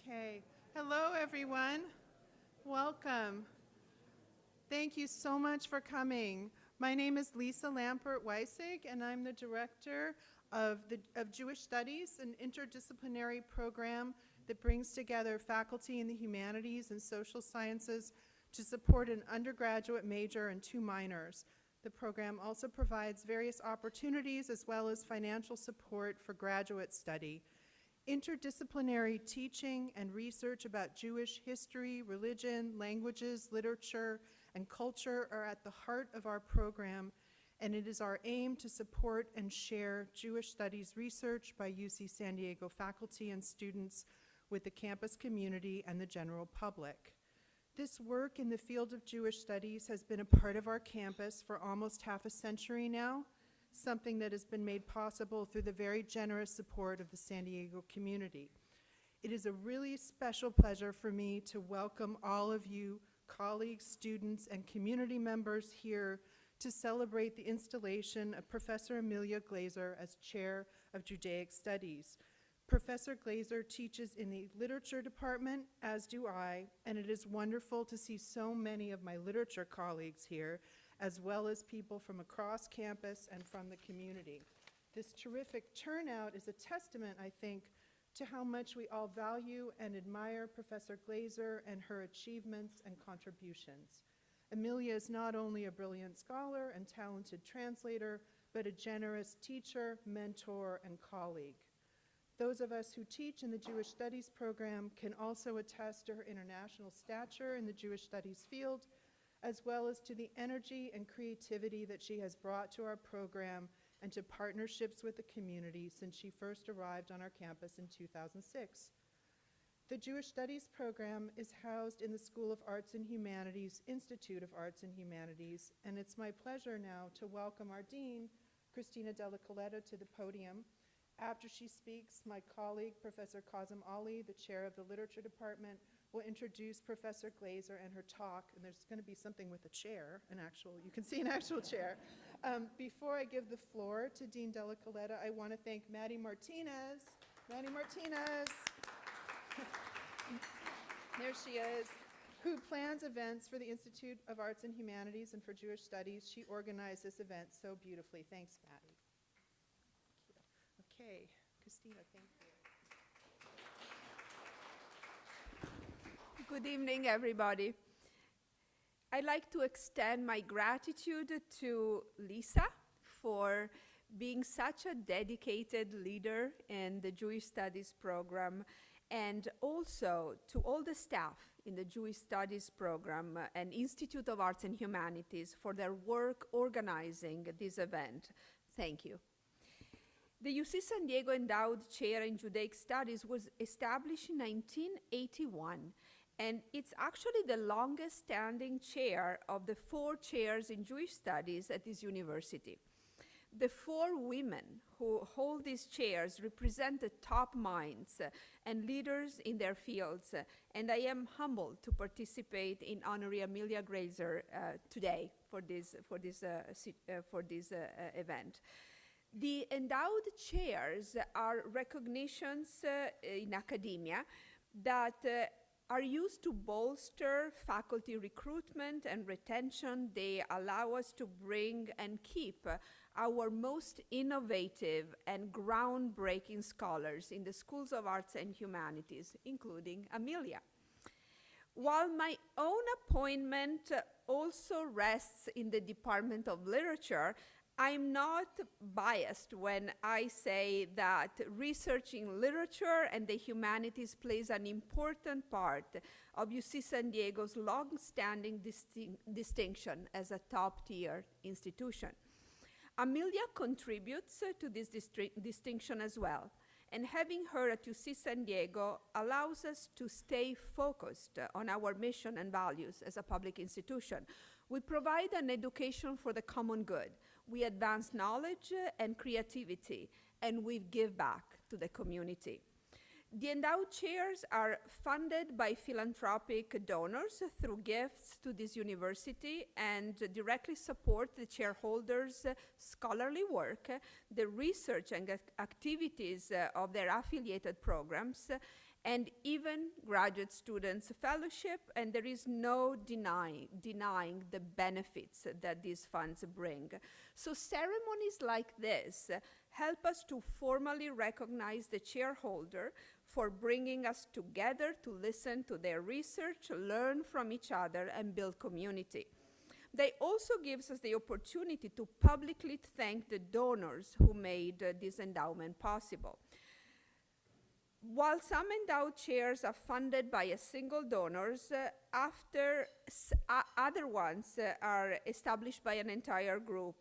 Okay. Hello, everyone. Welcome. Thank you so much for coming. My name is Lisa Lampert-Weissig, and I'm the director of Jewish Studies, an interdisciplinary program that brings together faculty in the humanities and social sciences to support an undergraduate major and 2 minors. The program also provides various opportunities as well as financial support for graduate study. Interdisciplinary teaching and research about Jewish history, religion, languages, literature, and culture are at the heart of our program, and it is our aim to support and share Jewish studies research by UC San Diego faculty and students with the campus community and the general public. This work in the field of Jewish studies has been a part of our campus for almost half a century now, something that has been made possible through the very generous support of the San Diego community. It is a really special pleasure for me to welcome all of you, colleagues, students, and community members here to celebrate the installation of Professor Amelia Glaser as Chair of Judaic Studies. Professor Glaser teaches in the literature department, as do I, and it is wonderful to see so many of my literature colleagues here, as well as people from across campus and from the community. This terrific turnout is a testament, I think, to how much we all value and admire Professor Glaser and her achievements and contributions. Amelia is not only a brilliant scholar and talented translator, but a generous teacher, mentor, and colleague. Those of us who teach in the Jewish Studies program can also attest to her international stature in the Jewish Studies field, as well as to the energy and creativity that she has brought to our program and to partnerships with the community since she first arrived on our campus in 2006. The Jewish Studies program is housed in the School of Arts and Humanities, Institute of Arts and Humanities, and it's my pleasure now to welcome our Dean, Christina Della Colletta, to the podium. After she speaks, my colleague, Professor Kazem Ali, the chair of the Literature Department, will introduce Professor Glaser and her talk, and there's going to be something with a chair, you can see an actual chair. Before I give the floor to Dean Della Colletta, I want to thank Maddie Martinez. Maddie Martinez. There she is, who plans events for the Institute of Arts and Humanities and for Jewish Studies. She organized this event so beautifully. Thanks, Maddie. Okay, Christina, thank you. Good evening, everybody. I'd like to extend my gratitude to Lisa for being such a dedicated leader in the Jewish Studies program, and also to all the staff in the Jewish Studies program and Institute of Arts and Humanities for their work organizing this event. Thank you. The UC San Diego Endowed Chair in Judaic Studies was established in 1981, and it's actually the longest standing chair of the 4 chairs in Jewish Studies at this university. The 4 women who hold these chairs represent the top minds and leaders in their fields, and I am humbled to participate in honoring Amelia Glaser today for this event. The endowed chairs are recognitions in academia that are used to bolster faculty recruitment and retention. They allow us to bring and keep our most innovative and groundbreaking scholars in the schools of arts and humanities, including Amelia. While my own appointment also rests in the Department of Literature, I'm not biased when I say that researching literature and the humanities plays an important part of UC San Diego's long-standing distinction as a top-tier institution. Amelia contributes to this distinction as well, and having her at UC San Diego allows us to stay focused on our mission and values as a public institution. We provide an education for the common good. We advance knowledge and creativity, and we give back to the community. The endowed chairs are funded by philanthropic donors through gifts to this university and directly support the chairholders' scholarly work, the research and activities of their affiliated programs, and even graduate students fellowship, and there is no denying the benefits that these funds bring. So ceremonies like this help us to formally recognize the chairholder for bringing us together to listen to their research, learn from each other, and build community. They also gives us the opportunity to publicly thank the donors who made this endowment possible. While some endowed chairs are funded by a single donors, other ones are established by an entire group,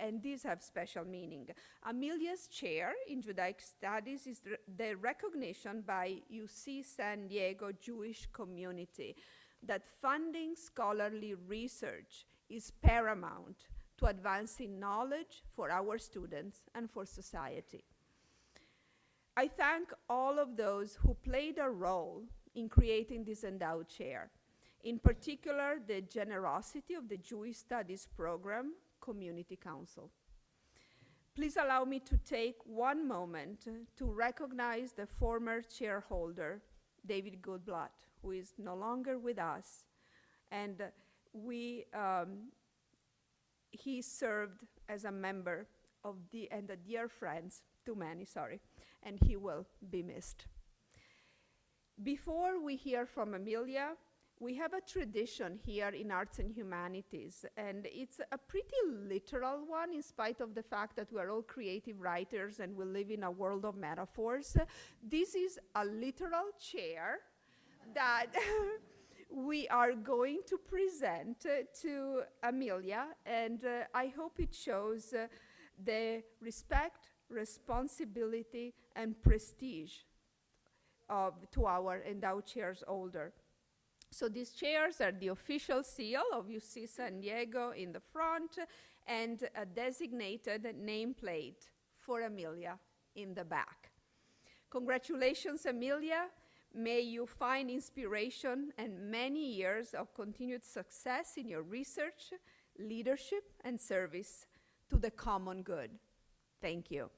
and these have special meaning. Amelia's chair in Judaic Studies is the recognition by UC San Diego Jewish community that funding scholarly research is paramount to advancing knowledge for our students and for society. I thank all of those who played a role in creating this endowed chair, in particular the generosity of the Jewish Studies Program Community Council. Please allow me to take one moment to recognize the former chairholder, David Goodblatt, who is no longer with us, and he served as a member of and a dear friends to many, and he will be missed. Before we hear from Amelia, we have a tradition here in Arts and Humanities, and it's a pretty literal one in spite of the fact that we're all creative writers and we live in a world of metaphors. This is a literal chair that we are going to present to Amelia, and I hope it shows the respect, responsibility, and prestige to our endowed chairs holder. So these chairs are the official seal of UC San Diego in the front and a designated nameplate for Amelia in the back. Congratulations, Amelia. May you find inspiration and many years of continued success in your research, leadership, and service to the common good. Thank you.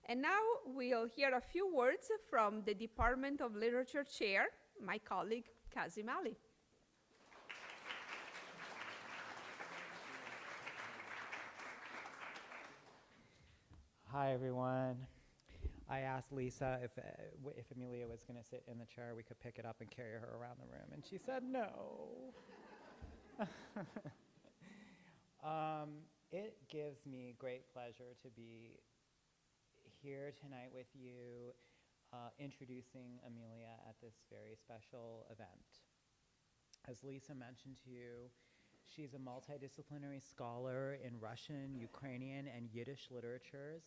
And now we'll hear a few words from the Department of Literature Chair, my colleague, Kazim Ali. Hi, everyone. I asked Lisa if Amelia was going to sit in the chair, we could pick it up and carry her around the room, and she said no. It gives me great pleasure to be here tonight with you, introducing Amelia at this very special event. As Lisa mentioned to you, she's a multidisciplinary scholar in Russian, Ukrainian, and Yiddish literatures.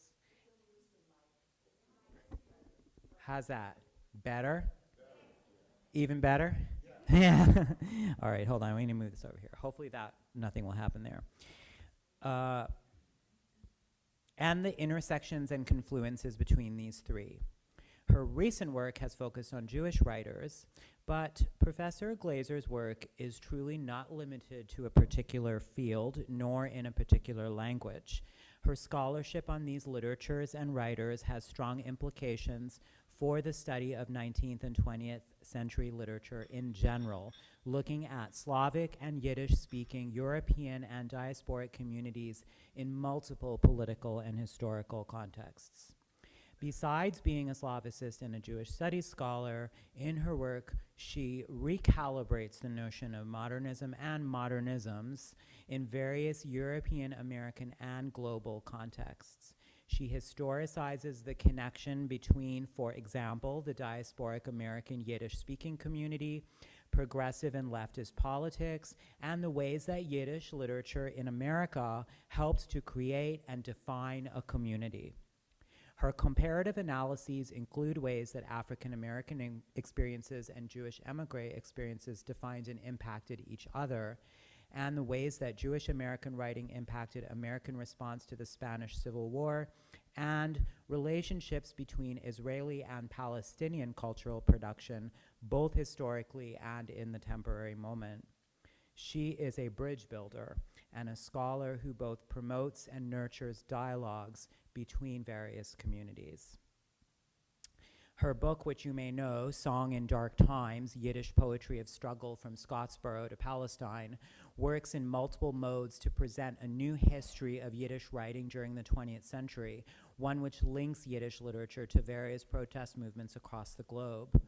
How's that? Better? Even better? Yeah. All right, hold on. We need to move this over here. Hopefully nothing will happen there. And the intersections and confluences between these three. Her recent work has focused on Jewish writers, but Professor Glaser's work is truly not limited to a particular field, nor in a particular language. Her scholarship on these literatures and writers has strong implications for the study of 19th and 20th century literature in general, looking at Slavic and Yiddish-speaking European and diasporic communities in multiple political and historical contexts. Besides being a Slavicist and a Jewish studies scholar, in her work, she recalibrates the notion of modernism and modernisms in various European, American, and global contexts. She historicizes the connection between, for example, the diasporic American Yiddish-speaking community, progressive and leftist politics, and the ways that Yiddish literature in America helped to create and define a community. Her comparative analyses include ways that African American experiences and Jewish emigre experiences defined and impacted each other, and the ways that Jewish American writing impacted American response to the Spanish Civil War, and relationships between Israeli and Palestinian cultural production, both historically and in the temporary moment. She is a bridge builder and a scholar who both promotes and nurtures dialogues between various communities. Her book, which you may know, Song in Dark Times, Yiddish Poetry of Struggle from Scottsboro to Palestine, works in multiple modes to present a new history of Yiddish writing during the 20th century, one which links Yiddish literature to various protest movements across the globe.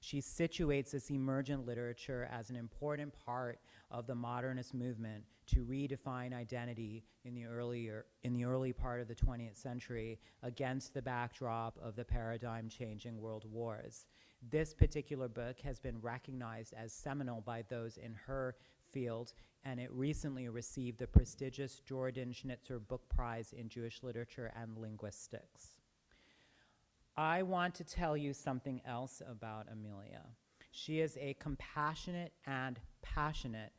She situates this emergent literature as an important part of the modernist movement to redefine identity in the early part of the 20th century against the backdrop of the paradigm-changing world wars. This particular book has been recognized as seminal by those in her field, and it recently received the prestigious Jordan Schnitzer Book Prize in Jewish Literature and Linguistics. I want to tell you something else about Amelia. She is a compassionate and passionate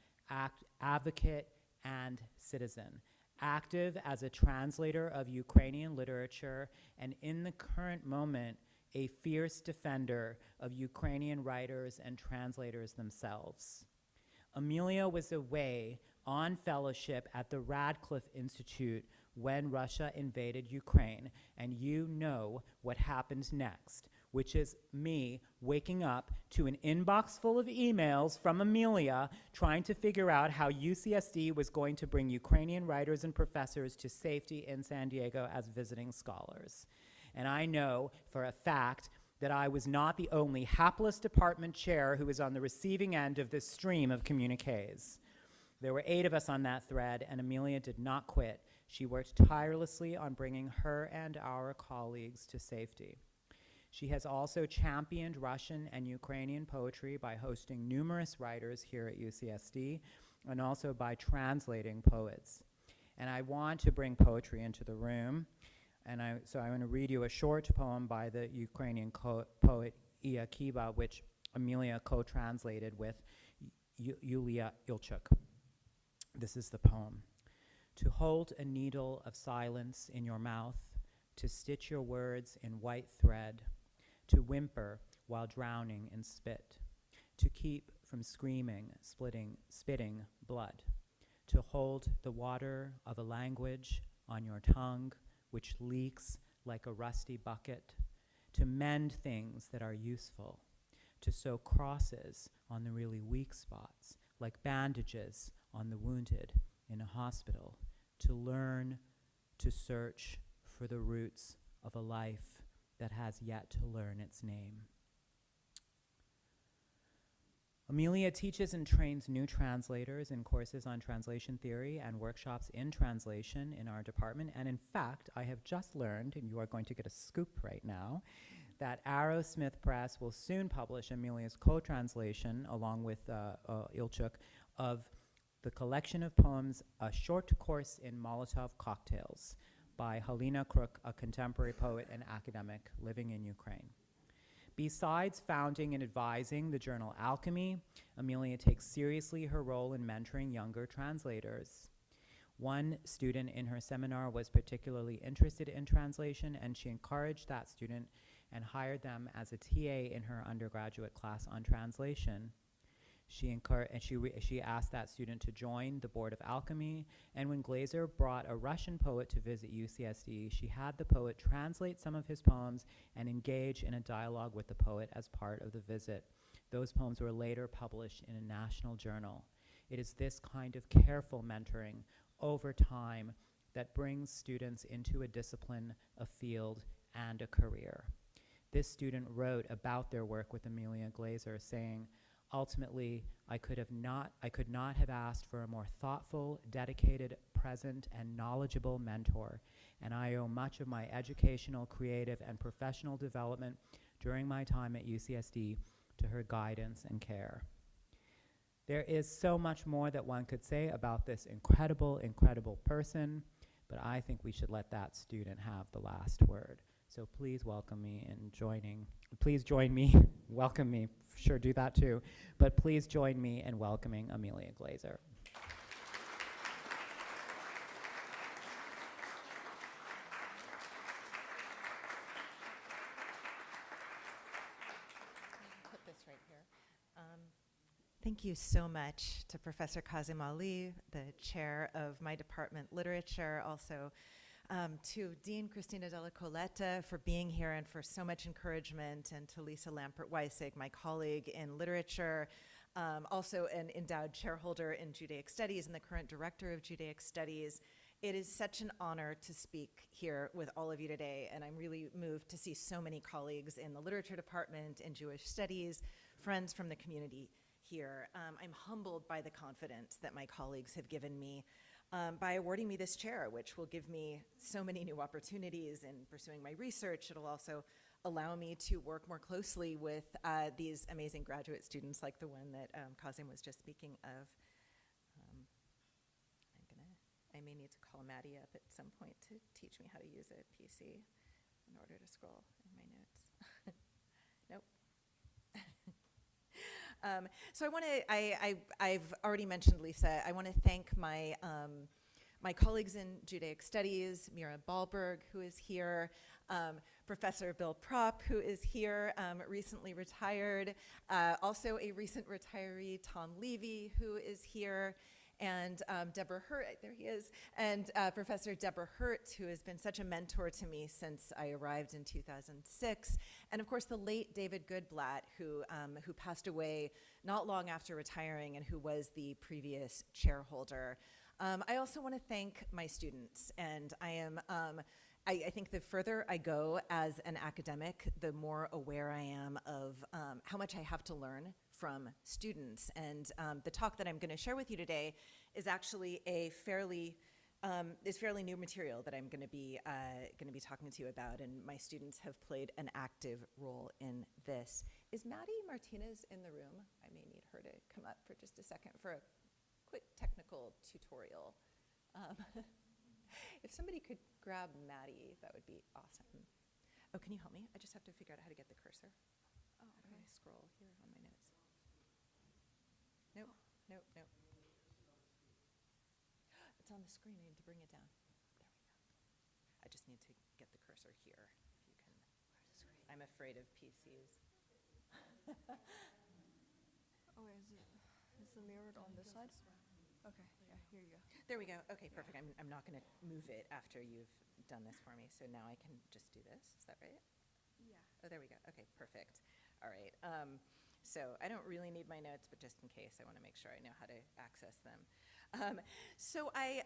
advocate and citizen, active as a translator of Ukrainian literature, and in the current moment, a fierce defender of Ukrainian writers and translators themselves. Amelia was away on fellowship at the Radcliffe Institute when Russia invaded Ukraine, and you know what happened next, which is me waking up to an inbox full of emails from Amelia trying to figure out how UCSD was going to bring Ukrainian writers and professors to safety in San Diego as visiting scholars. And I know for a fact that I was not the only hapless department chair who was on the receiving end of this stream of communiques. There were 8 of us on that thread, and Amelia did not quit. She worked tirelessly on bringing her and our colleagues to safety. She has also championed Russian and Ukrainian poetry by hosting numerous writers here at UCSD and also by translating poets. And I want to bring poetry into the room, and so I'm going to read you a short poem by the Ukrainian poet Aiaa, which Amelia co-translated with Yulia Ilchuk. This is the poem. To hold a needle of silence in your mouth, to stitch your words in white thread, to whimper while drowning in spit, to keep from screaming, spitting blood, to hold the water of a language on your tongue which leaks like a rusty bucket, to mend things that are useful, to sew crosses on the really weak spots, like bandages on the wounded in a hospital, to learn to search for the roots of a life that has yet to learn its name. Amelia teaches and trains new translators in courses on translation theory and workshops in translation in our department. And in fact, I have just learned, and you are going to get a scoop right now, that Arrowsmith Press will soon publish Amelia's co-translation, along with Ilchuk, of the collection of poems, A Short Course in Molotov Cocktails, by Halina Kruk, a contemporary poet and academic living in Ukraine. Besides founding and advising the journal Alchemy, Amelia takes seriously her role in mentoring younger translators. One student in her seminar was particularly interested in translation, and she encouraged that student and hired them as a TA in her undergraduate class on translation. She asked that student to join the board of Alchemy, and when Glaser brought a Russian poet to visit UCSD, she had the poet translate some of his poems and engage in a dialogue with the poet as part of the visit. Those poems were later published in a national journal. It is this kind of careful mentoring over time that brings students into a discipline, a field, and a career. This student wrote about their work with Amelia Glaser, saying, ultimately, I could not have asked for a more thoughtful, dedicated, present, and knowledgeable mentor, and I owe much of my educational, creative, and professional development during my time at UCSD to her guidance and care. There is so much more that one could say about this incredible, incredible person, but I think we should let that student have the last word. So please welcome me in joining. Please join me, welcome me, sure do that too, but please join me in welcoming Amelia Glaser. Put this right here. Thank you so much to Professor Kazim Ali, the chair of my department, literature, also To Dean Christina Della Coletta for being here and for so much encouragement, and to Lisa Lampert-Weissig, my colleague in literature, also an endowed chairholder in Judaic Studies and the current director of Judaic Studies. It is such an honor to speak here with all of you today, and I'm really moved to see so many colleagues in the literature department and Jewish Studies, friends from the community here. I'm humbled by the confidence that my colleagues have given me by awarding me this chair, which will give me so many new opportunities in pursuing my research. It'll also allow me to work more closely with these amazing graduate students like the one that Kazim was just speaking of. I may need to call Maddie up at some point to teach me how to use a PC in order to scroll in my notes. Nope. So I've already mentioned Lisa. I want to thank my colleagues in Judaic Studies, Mira Ballberg, who is here, Professor Bill Propp, who is here, recently retired, also a recent retiree, Tom Levy, who is here, and Deborah Hurt, there he is, and Professor Deborah Hurt, who has been such a mentor to me since I arrived in 2006, and of course the late David Goodblatt, who passed away not long after retiring and who was the previous chairholder. I also want to thank my students, and I think the further I go as an academic, the more aware I am of how much I have to learn from students. And the talk that I'm going to share with you today is actually a fairly new material that I'm going to be talking to you about, and my students have played an active role in this. Is Maddie Martinez in the room? I may need her to come up for just a second for a quick technical tutorial. If somebody could grab Maddie, that would be awesome. Oh, can you help me? I just have to figure out how to get the cursor. Oh, okay. How do I scroll here on my notes? Nope. It's on the screen. I need to bring it down. There we go. I just need to get the cursor here. If you can. I'm afraid of PCs. Oh, is the mirrored on this side? Okay, yeah, here you go. There we go. Okay, perfect. I'm not going to move it after you've done this for me. So now I can just do this. Is that right? Yeah. Oh, there we go. Okay, perfect. All right. So I don't really need my notes, but just in case, I want to make sure I know how to access them. So I,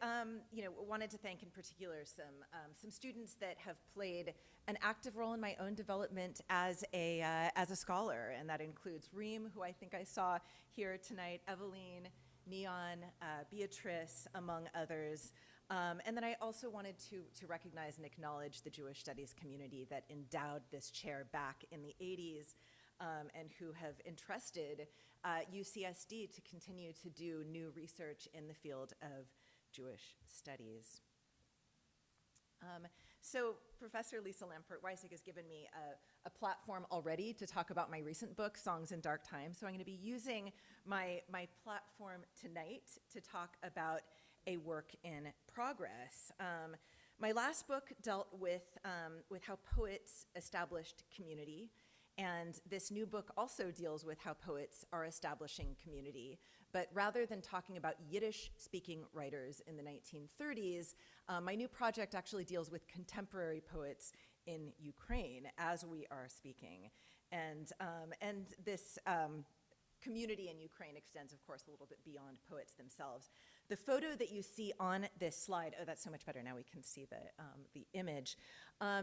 wanted to thank in particular some students that have played an active role in my own development as a scholar, and that includes Reem, who I think I saw here tonight, Eveline, Neon, Beatrice, among others. And then I also wanted to recognize and acknowledge the Jewish Studies community that endowed this chair back in the 80s, and who have entrusted UCSD to continue to do new research in the field of Jewish studies. So Professor Lisa Lampert-Weissig has given me a platform already to talk about my recent book, Songs in Dark Times. So I'm going to be using my platform tonight to talk about a work in progress. My last book dealt with how poets established community, and this new book also deals with how poets are establishing community. But rather than talking about Yiddish-speaking writers in the 1930s, my new project actually deals with contemporary poets in Ukraine as we are speaking. And this community in Ukraine extends, of course, a little bit beyond poets themselves. The photo that you see on this slide, oh, that's so much better, now we can see the image,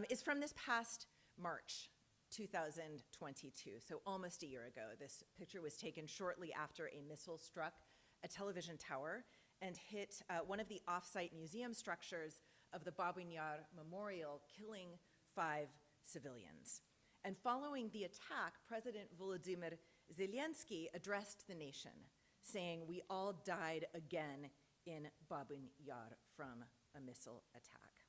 is from this past March 2022, so almost a year ago. This picture was taken shortly after a missile struck a television tower and hit one of the off-site museum structures of the Babin Yar Memorial, killing 5 civilians. And following the attack, President Volodymyr Zelensky addressed the nation, saying, "We all died again in Babin Yar from a missile attack."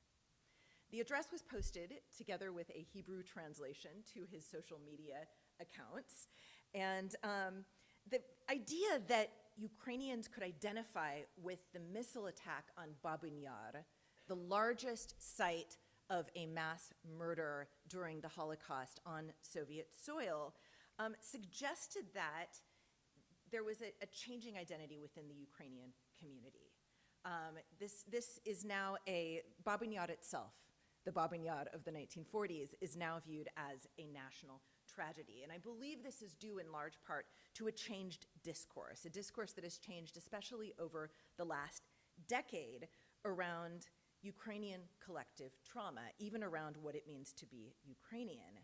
The address was posted together with a Hebrew translation to his social media accounts. And the idea that Ukrainians could identify with the missile attack on Babin Yar, the largest site of a mass murder during the Holocaust on Soviet soil, suggested that there was a changing identity within the Ukrainian community. This is now Babin Yar itself, the Babin Yar of the 1940s, is now viewed as a national tragedy. And I believe this is due in large part to a changed discourse, a discourse that has changed especially over the last decade around Ukrainian collective trauma, even around what it means to be Ukrainian.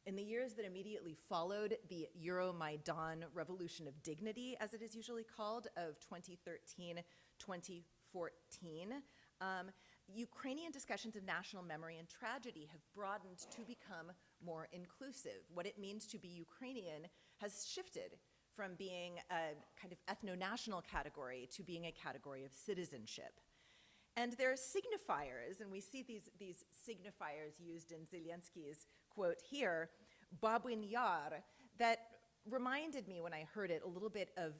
In the years that immediately followed the Euro-Maidan Revolution of Dignity, as it is usually called, of 2013-2014, Ukrainian discussions of national memory and tragedy have broadened to become more inclusive. What it means to be Ukrainian has shifted from being a kind of ethno-national category to being a category of citizenship. And there are signifiers, and we see these signifiers used in Zelensky's quote here, Babin Yar, that reminded me when I heard it a little bit of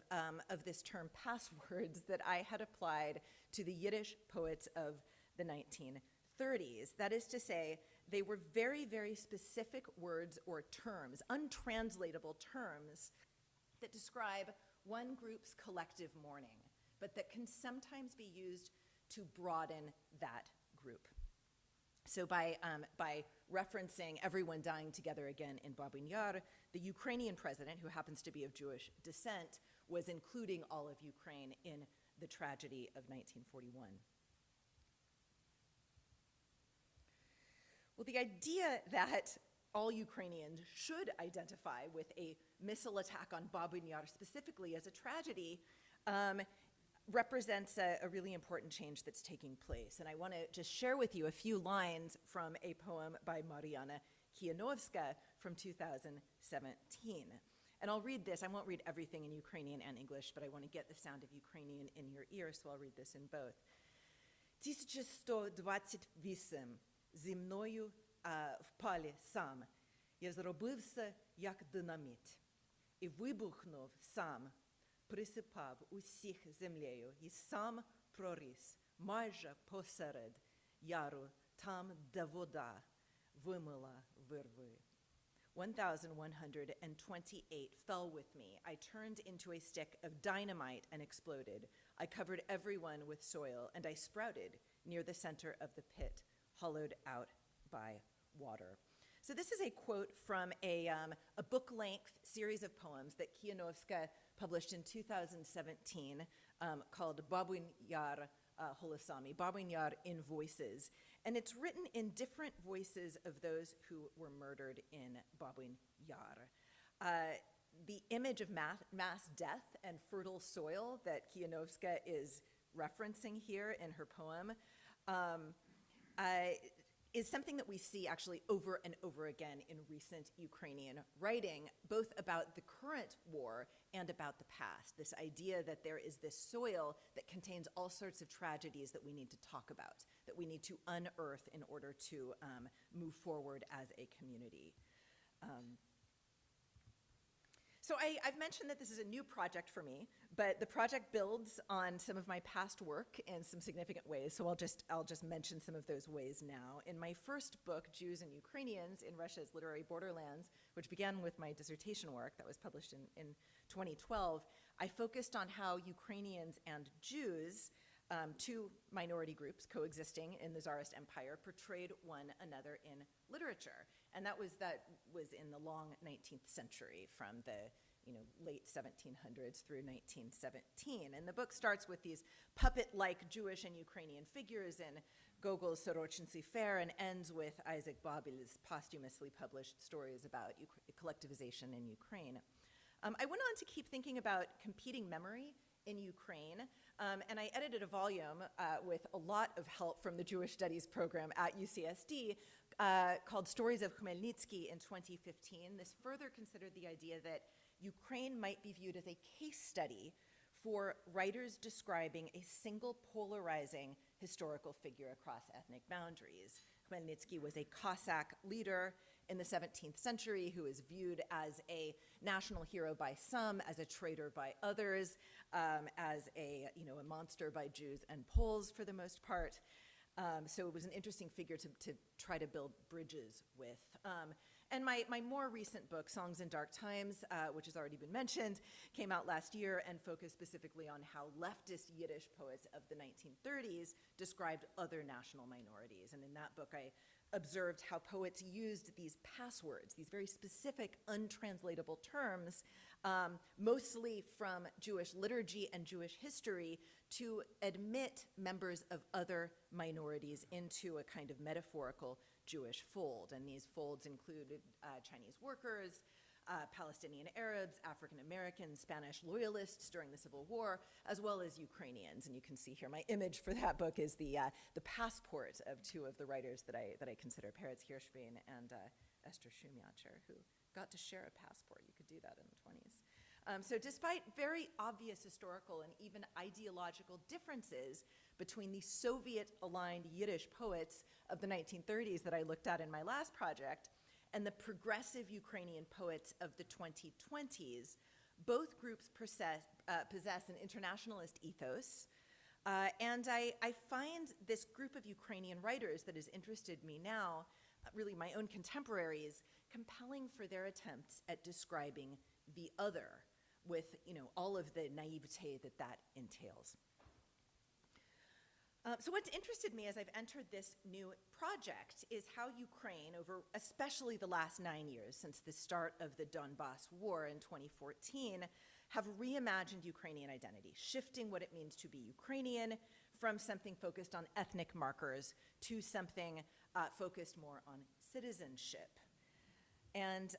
this term passwords that I had applied to the Yiddish poets of the 1930s. That is to say, they were very, very specific words or terms, untranslatable terms, that describe one group's collective mourning, but that can sometimes be used to broaden that group. So by referencing everyone dying together again in Babin Yar, the Ukrainian president, who happens to be of Jewish descent, was including all of Ukraine in the tragedy of 1941. Well, the idea that all Ukrainians should identify with a missile attack on Babin Yar specifically as a tragedy represents a really important change that's taking place. And I want to just share with you a few lines from a poem by Mariana Konova from 2017. And I'll read this. I won't read everything in Ukrainian and English, but I want to get the sound of Ukrainian in your ear, so I'll read this in both. 1128 зі мною впали сам. Я зробився, як динаміт. І вибухнув сам. Присипав усіх землею і сам проріс майже посеред яру, там, де вода вимила вирви. 1128 fell with me. I turned into a stick of dynamite and exploded. I covered everyone with soil, and I sprouted near the center of the pit, hollowed out by water. So this is a quote from a book-length series of poems that Konova published in 2017 called Babin Yar Holosami, Babin Yar in Voices. And it's written in different voices of those who were murdered in Babin Yar. The image of mass death and fertile soil that Konova is referencing here in her poem is something that we see actually over and over again in recent Ukrainian writing, both about the current war and about the past. This idea that there is this soil that contains all sorts of tragedies that we need to talk about, that we need to unearth in order to move forward as a community. So I've mentioned that this is a new project for me, but the project builds on some of my past work in some significant ways, so I'll just mention some of those ways now. In my first book, Jews and Ukrainians in Russia's Literary Borderlands, which began with my dissertation work that was published in 2012, I focused on how Ukrainians and Jews, two minority groups coexisting in the Tsarist Empire, portrayed one another in literature. And that was in the long 19th century, from the late 1700s through 1917. And the book starts with these puppet-like Jewish and Ukrainian figures in Gogol's Sorochintsy Fair and ends with Isaac Babel's posthumously published stories about collectivization in Ukraine. I went on to keep thinking about competing memory in Ukraine, and I edited a volume with a lot of help from the Jewish Studies program at UCSD called Stories of Khmelnytsky in 2015. This further considered the idea that Ukraine might be viewed as a case study for writers describing a single polarizing historical figure across ethnic boundaries. Khmelnytsky was a Cossack leader in the 17th century who is viewed as a national hero by some, as a traitor by others, as a monster by Jews and Poles for the most part. So it was an interesting figure to try to build bridges with. And my more recent book, Songs in Dark Times, which has already been mentioned, came out last year and focused specifically on how leftist Yiddish poets of the 1930s described other national minorities. And in that book, I observed how poets used these passwords, these very specific, untranslatable terms, mostly from Jewish liturgy and Jewish history, to admit members of other minorities into a kind of metaphorical Jewish fold. And these folds included Chinese workers, Palestinian Arabs, African Americans, Spanish loyalists during the Civil War, as well as Ukrainians. And you can see here my image for that book is the passport of two of the writers that I consider, Peretz Hirschbein and Esther Shumyacher, who got to share a passport. You could do that in the 20s. So despite very obvious historical and even ideological differences between the Soviet-aligned Yiddish poets of the 1930s that I looked at in my last project and the progressive Ukrainian poets of the 2020s, both groups possess an internationalist ethos. And I find this group of Ukrainian writers that has interested me now, really my own contemporaries, compelling for their attempts at describing the other with, all of the naivete that entails. So what's interested me as I've entered this new project is how Ukraine, over especially the last 9 years since the start of the Donbas War in 2014, have reimagined Ukrainian identity, shifting what it means to be Ukrainian from something focused on ethnic markers to something focused more on citizenship. And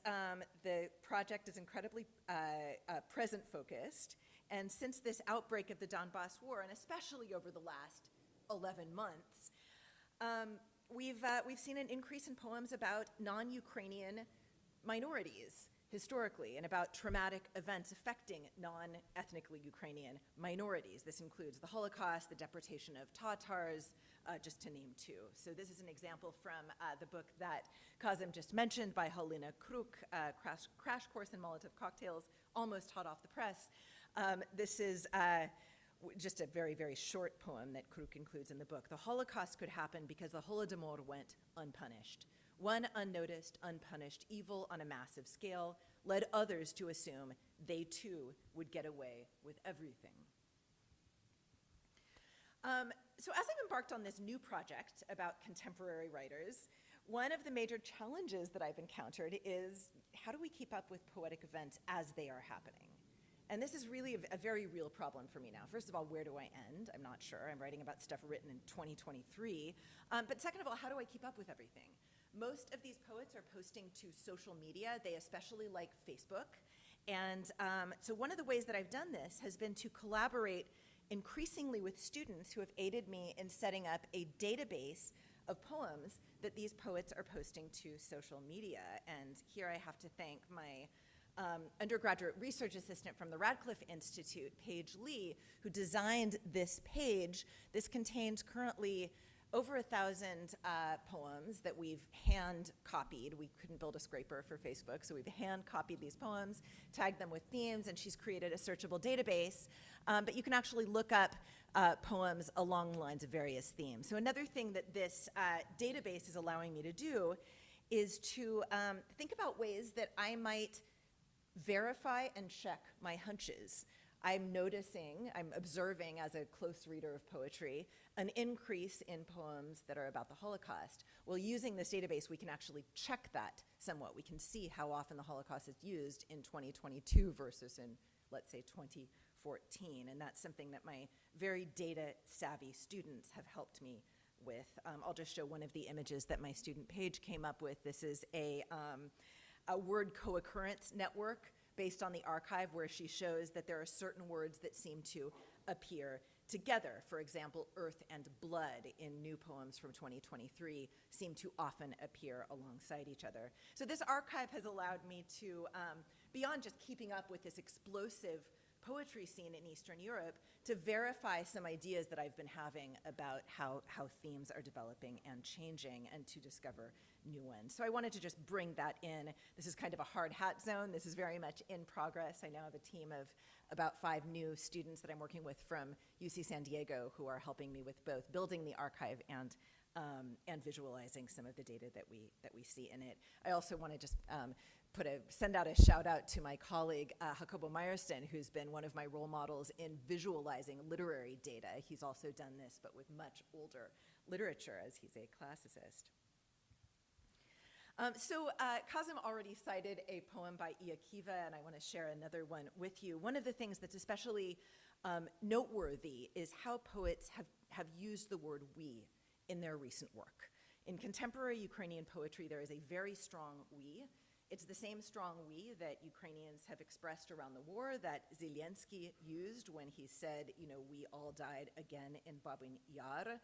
the project is incredibly present-focused. And since this outbreak of the Donbas War, and especially over the last 11 months, we've seen an increase in poems about non-Ukrainian minorities historically, and about traumatic events affecting non-ethnically Ukrainian minorities. This includes the Holocaust, the deportation of Tatars, just to name two. So this is an example from the book that Kazim just mentioned by Halina Kruk, Crash Course in Molotov Cocktails, almost hot off the press. This is just a very, very short poem that Kruk includes in the book. The Holocaust could happen because the Holodomor went unpunished. One unnoticed, unpunished evil on a massive scale led others to assume they too would get away with everything. So as I've embarked on this new project about contemporary writers, one of the major challenges that I've encountered is how do we keep up with poetic events as they are happening? And this is really a very real problem for me now. First of all, where do I end? I'm not sure. I'm writing about stuff written in 2023. But second of all, how do I keep up with everything? Most of these poets are posting to social media. They especially like Facebook. And so one of the ways that I've done this has been to collaborate increasingly with students who have aided me in setting up a database of poems that these poets are posting to social media. And here I have to thank my undergraduate research assistant from the Radcliffe Institute, Paige Lee, who designed this page. This contains currently over 1,000 poems that we've hand copied. We couldn't build a scraper for Facebook, so we've hand copied these poems, tagged them with themes, and she's created a searchable database. But you can actually look up poems along the lines of various themes. So another thing that this database is allowing me to do is to think about ways that I might verify and check my hunches. I'm observing as a close reader of poetry, an increase in poems that are about the Holocaust. Well, using this database, we can actually check that somewhat. We can see how often the Holocaust is used in 2022 versus in, let's say, 2014. And that's something that my very data-savvy students have helped me with. I'll just show one of the images that my student Paige came up with. This is a word co-occurrence network based on the archive, where she shows that there are certain words that seem to appear together. For example, earth and blood in new poems from 2023 seem to often appear alongside each other. So this archive has allowed me to, beyond just keeping up with this explosive poetry scene in Eastern Europe to verify some ideas that I've been having about how themes are developing and changing, and to discover new ones. So I wanted to just bring that in. This is kind of a hard hat zone. This is very much in progress. I now have a team of about 5 new students that I'm working with from UC San Diego who are helping me with both building the archive and visualizing some of the data that we see in it. I also want to just send out a shout out to my colleague, Jacobo Meyersten, who's been one of my role models in visualizing literary data. He's also done this, but with much older literature, as he's a classicist. Kazim already cited a poem by Aiaa, and I want to share another one with you. One of the things that's especially noteworthy is how poets have used the word we in their recent work. In contemporary Ukrainian poetry, there is a very strong we. It's the same strong we that Ukrainians have expressed around the war, that Zelensky used when he said, we all died again in Babin Yar.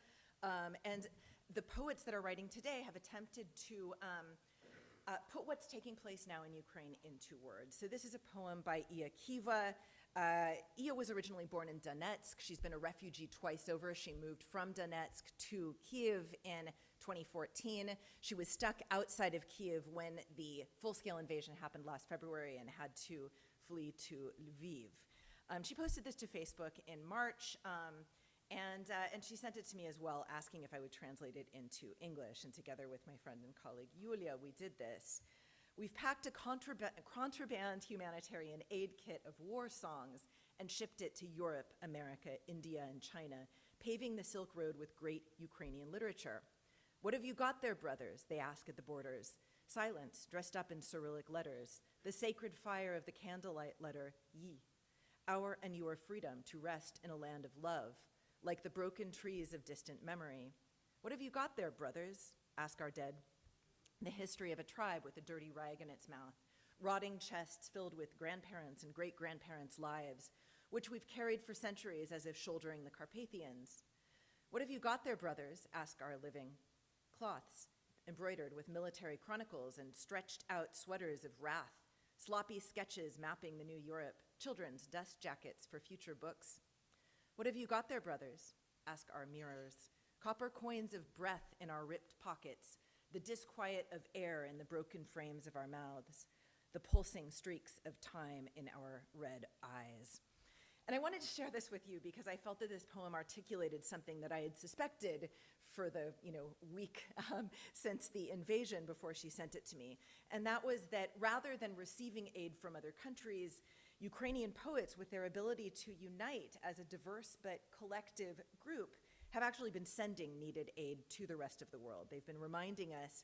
And the poets that are writing today have attempted to put what's taking place now in Ukraine into words. So this is a poem by Aiaa. Aiaa was originally born in Donetsk. She's been a refugee twice over. She moved from Donetsk to Kyiv in 2014. She was stuck outside of Kyiv when the full-scale invasion happened last February and had to flee to Lviv. She posted this to Facebook in March, and she sent it to me as well, asking if I would translate it into English. And together with my friend and colleague Yulia, we did this. We've packed a contraband humanitarian aid kit of war songs and shipped it to Europe, America, India, and China, paving the Silk Road with great Ukrainian literature. What have you got there, brothers? They ask at the borders. Silence, dressed up in Cyrillic letters, the sacred fire of the candlelight letter Yi. Our and your freedom to rest in a land of love, like the broken trees of distant memory. What have you got there, brothers? Ask our dead. The history of a tribe with a dirty rag in its mouth, rotting chests filled with grandparents' and great-grandparents' lives, which we've carried for centuries as if shouldering the Carpathians. What have you got there, brothers? Ask our living. Cloths, embroidered with military chronicles and stretched out sweaters of wrath, sloppy sketches mapping the new Europe, children's dust jackets for future books. What have you got there, brothers? Ask our mirrors. Copper coins of breath in our ripped pockets, the disquiet of air in the broken frames of our mouths, the pulsing streaks of time in our red eyes. And I wanted to share this with you because I felt that this poem articulated something that I had suspected for the week since the invasion before she sent it to me. And that was that rather than receiving aid from other countries, Ukrainian poets, with their ability to unite as a diverse but collective group, have actually been sending needed aid to the rest of the world. They've been reminding us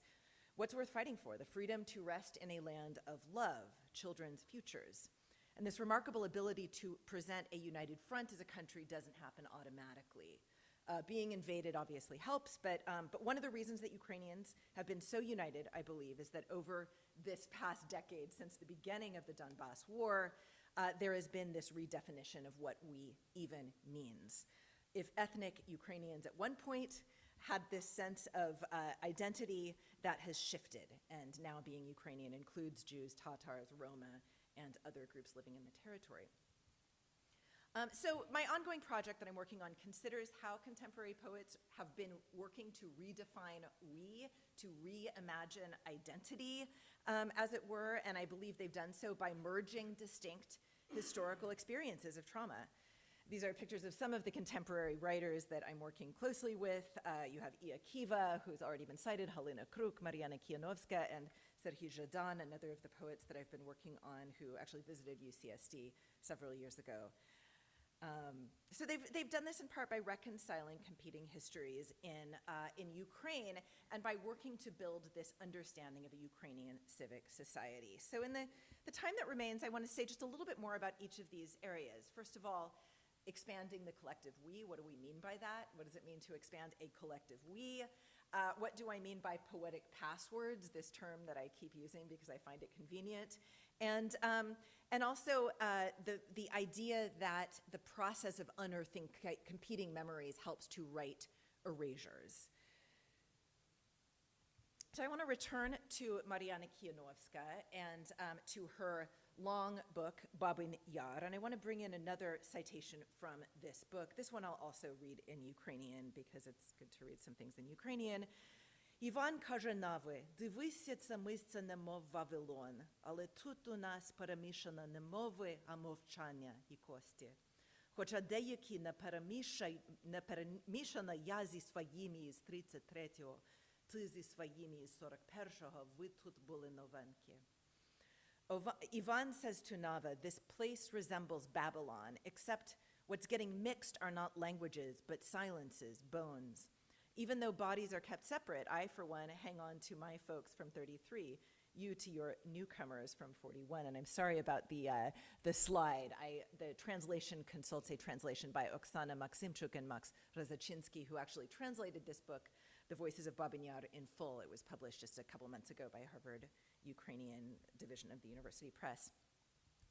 what's worth fighting for, the freedom to rest in a land of love, children's futures. And this remarkable ability to present a united front as a country doesn't happen automatically. Being invaded obviously helps, but one of the reasons that Ukrainians have been so united, I believe, is that over this past decade, since the beginning of the Donbass war, there has been this redefinition of what we even means. If ethnic Ukrainians at one point had this sense of identity, that has shifted, and now being Ukrainian includes Jews, Tatars, Roma, and other groups living in the territory. So my ongoing project that I'm working on considers how contemporary poets have been working to redefine we, to reimagine identity, as it were, and I believe they've done so by merging distinct historical experiences of trauma. These are pictures of some of the contemporary writers that I'm working closely with. You have Aiaa, who's already been cited, Halina Kruk, Mariana Konova, and Serhii Zhadan, another of the poets that I've been working on who actually visited UCSD several years ago. So they've done this in part by reconciling competing histories in Ukraine and by working to build this understanding of a Ukrainian civic society. So in the time that remains, I want to say just a little bit more about each of these areas. First of all, expanding the collective we. What do we mean by that? What does it mean to expand a collective we? What do I mean by poetic passwords, this term that I keep using because I find it convenient? And also the idea that the process of unearthing competing memories helps to right erasures. So I want to return to Mariana Konova and to her long book, Babin Yar, and I want to bring in another citation from this book. This one I'll also read in Ukrainian because it's good to read some things in Ukrainian. Іван каже Нави, дивися, це місце немов Вавилон, але тут у нас перемішано не мови, а мовчання і кості. Хоча деякі не перемішано я зі своїми із 33-го, ти зі своїми із 41-го, ви тут були новенькі. Ivan says to Nava, this place resembles Babylon, except what's getting mixed are not languages, but silences, bones. Even though bodies are kept separate, I, for one, hang on to my folks from 33, you to your newcomers from 41. And I'm sorry about the slide. The translation consults a translation by Oksana Maksimchuk and Max Rozachinsky, who actually translated this book, The Voices of Babin Yar, in full. It was published just a couple months ago by Harvard Ukrainian Division of the University Press.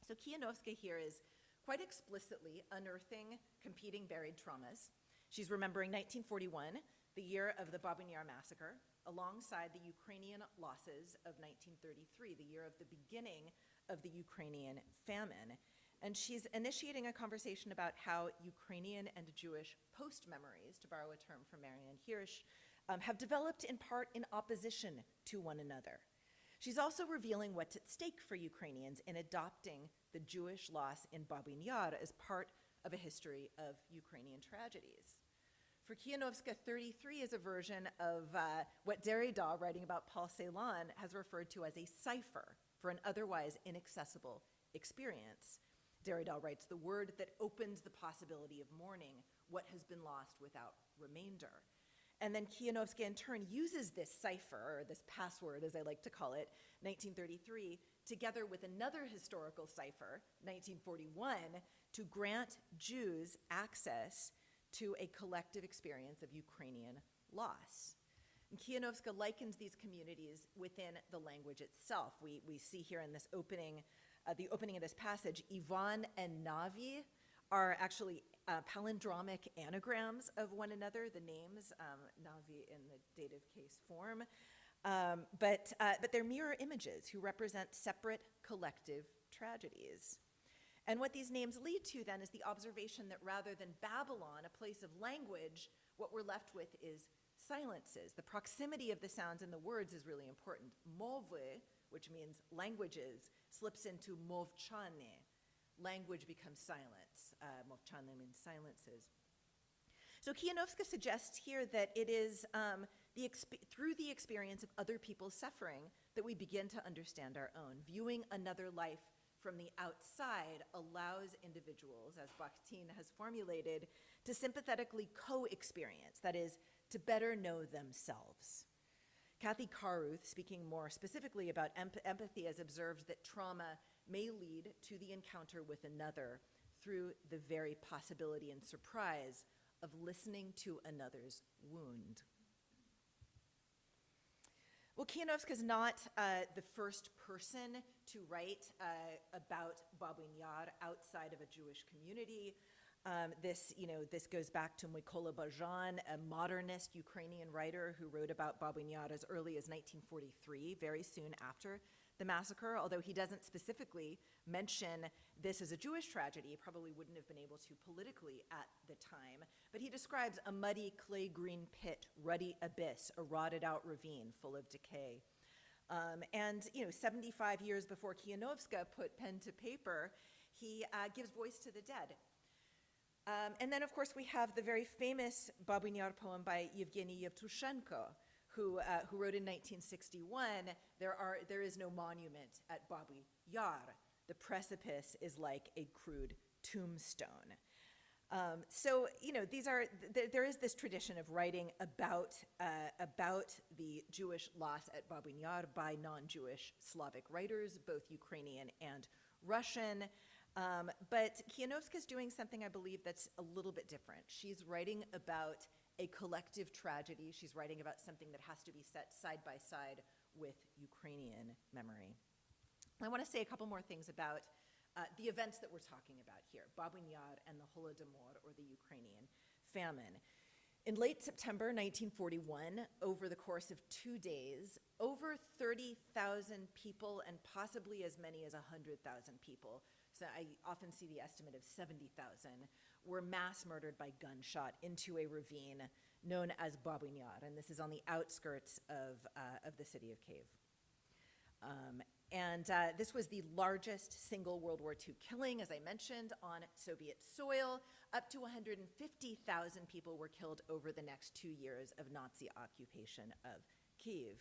So Kianovska here is quite explicitly unearthing competing buried traumas. She's remembering 1941, the year of the Babin Yar massacre, alongside the Ukrainian losses of 1933, the year of the beginning of the Ukrainian famine. And she's initiating a conversation about how Ukrainian and Jewish post-memories, to borrow a term from Marianne Hirsch, have developed in part in opposition to one another. She's also revealing what's at stake for Ukrainians in adopting the Jewish loss in Babin Yar as part of a history of Ukrainian tragedies. For Kianovska, 33 is a version of what Derrida, writing about Paul Celan, has referred to as a cipher for an otherwise inaccessible experience. Derrida writes, the word that opens the possibility of mourning what has been lost without remainder. And then Kianovska, in turn, uses this cipher, or this password, as I like to call it, 1933, together with another historical cipher, 1941, to grant Jews access to a collective experience of Ukrainian loss. And Kianovska likens these communities within the language itself. We see here in this opening, the opening of this passage, Ivan and Navi are actually palindromic anagrams of one another, the names, Navi in the dative case form, but they're mirror images who represent separate collective tragedies. And what these names lead to then is the observation that rather than Babylon, a place of language, what we're left with is silences. The proximity of the sounds and the words is really important. Mowy, which means languages, slips into movchane. Language becomes silence. Movchane means silences. So Kianovska suggests here that it is through the experience of other people's suffering that we begin to understand our own. Viewing another life from the outside allows individuals, as Bakhtin has formulated, to sympathetically co-experience, that is, to better know themselves. Kathy Caruth, speaking more specifically about empathy, has observed that trauma may lead to the encounter with another through the very possibility and surprise of listening to another's wound. Well, Kianovska is not the first person to write about Babin Yar outside of a Jewish community. This goes back to Mykola Bajan, a modernist Ukrainian writer who wrote about Babin Yar as early as 1943, very soon after the massacre. Although he doesn't specifically mention this as a Jewish tragedy, he probably wouldn't have been able to politically at the time. But he describes a muddy clay-green pit, ruddy abyss, a rotted-out ravine full of decay. 75 years before Kianovska put pen to paper, he gives voice to the dead. And then, of course, we have the very famous Babin Yar poem by Yevgeny Yevtushenko, who wrote in 1961, there is no monument at Babin Yar. The precipice is like a crude tombstone. There is this tradition of writing about the Jewish loss at Babin Yar by non-Jewish Slavic writers, both Ukrainian and Russian. But Kianovska is doing something, I believe, that's a little bit different. She's writing about a collective tragedy. She's writing about something that has to be set side by side with Ukrainian memory. I want to say a couple more things about the events that we're talking about here, Babin Yar and the Holodomor, or the Ukrainian famine. In late September 1941, over the course of 2 days, over 30,000 people and possibly as many as 100,000 people, so I often see the estimate of 70,000, were mass murdered by gunshot into a ravine known as Babin Yar, and this is on the outskirts of the city of Kyiv. This was the largest single World War II killing, as I mentioned, on Soviet soil. Up to 150,000 people were killed over the next 2 years of Nazi occupation of Kyiv.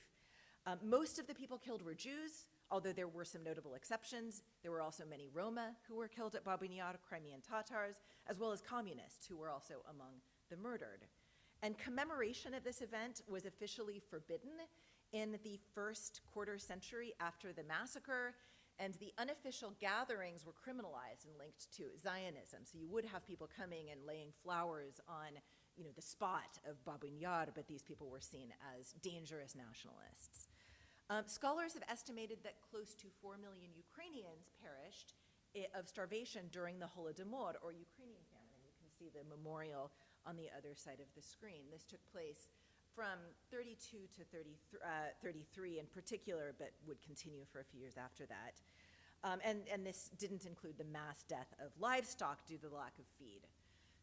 Most of the people killed were Jews, although there were some notable exceptions. There were also many Roma who were killed at Babin Yar, Crimean Tatars, as well as communists who were also among the murdered. And commemoration of this event was officially forbidden in the first quarter century after the massacre, and the unofficial gatherings were criminalized and linked to Zionism. So you would have people coming and laying flowers on, the spot of Babin Yar, but these people were seen as dangerous nationalists. Scholars have estimated that close to 4 million Ukrainians perished of starvation during the Holodomor, or Ukrainian famine. You can see the memorial on the other side of the screen. This took place from 32 to 33 in particular, but would continue for a few years after that. And this didn't include the mass death of livestock due to the lack of feed.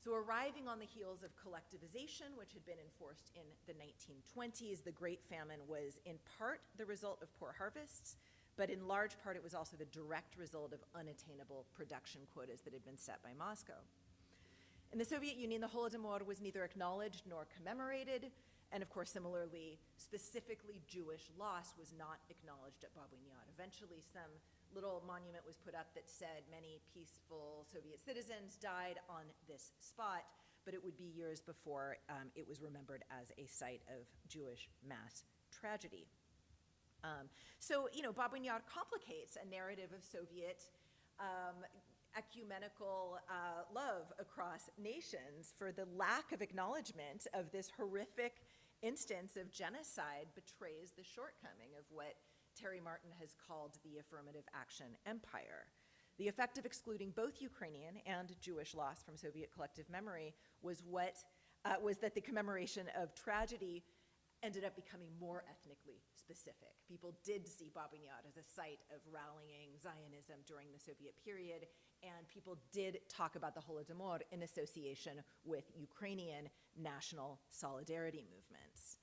So arriving on the heels of collectivization, which had been enforced in the 1920s, the Great Famine was in part the result of poor harvests, but in large part it was also the direct result of unattainable production quotas that had been set by Moscow. In the Soviet Union, the Holodomor was neither acknowledged nor commemorated, and of course, similarly, specifically Jewish loss was not acknowledged at Babin Yar. Eventually, some little monument was put up that said many peaceful Soviet citizens died on this spot, but it would be years before it was remembered as a site of Jewish mass tragedy. Babin Yar complicates a narrative of Soviet ecumenical love across nations, for the lack of acknowledgement of this horrific instance of genocide betrays the shortcoming of what Terry Martin has called the affirmative action empire. The effect of excluding both Ukrainian and Jewish loss from Soviet collective memory was that the commemoration of tragedy ended up becoming more ethnically specific. People did see Babin Yar as a site of rallying Zionism during the Soviet period, and people did talk about the Holodomor in association with Ukrainian national solidarity movements.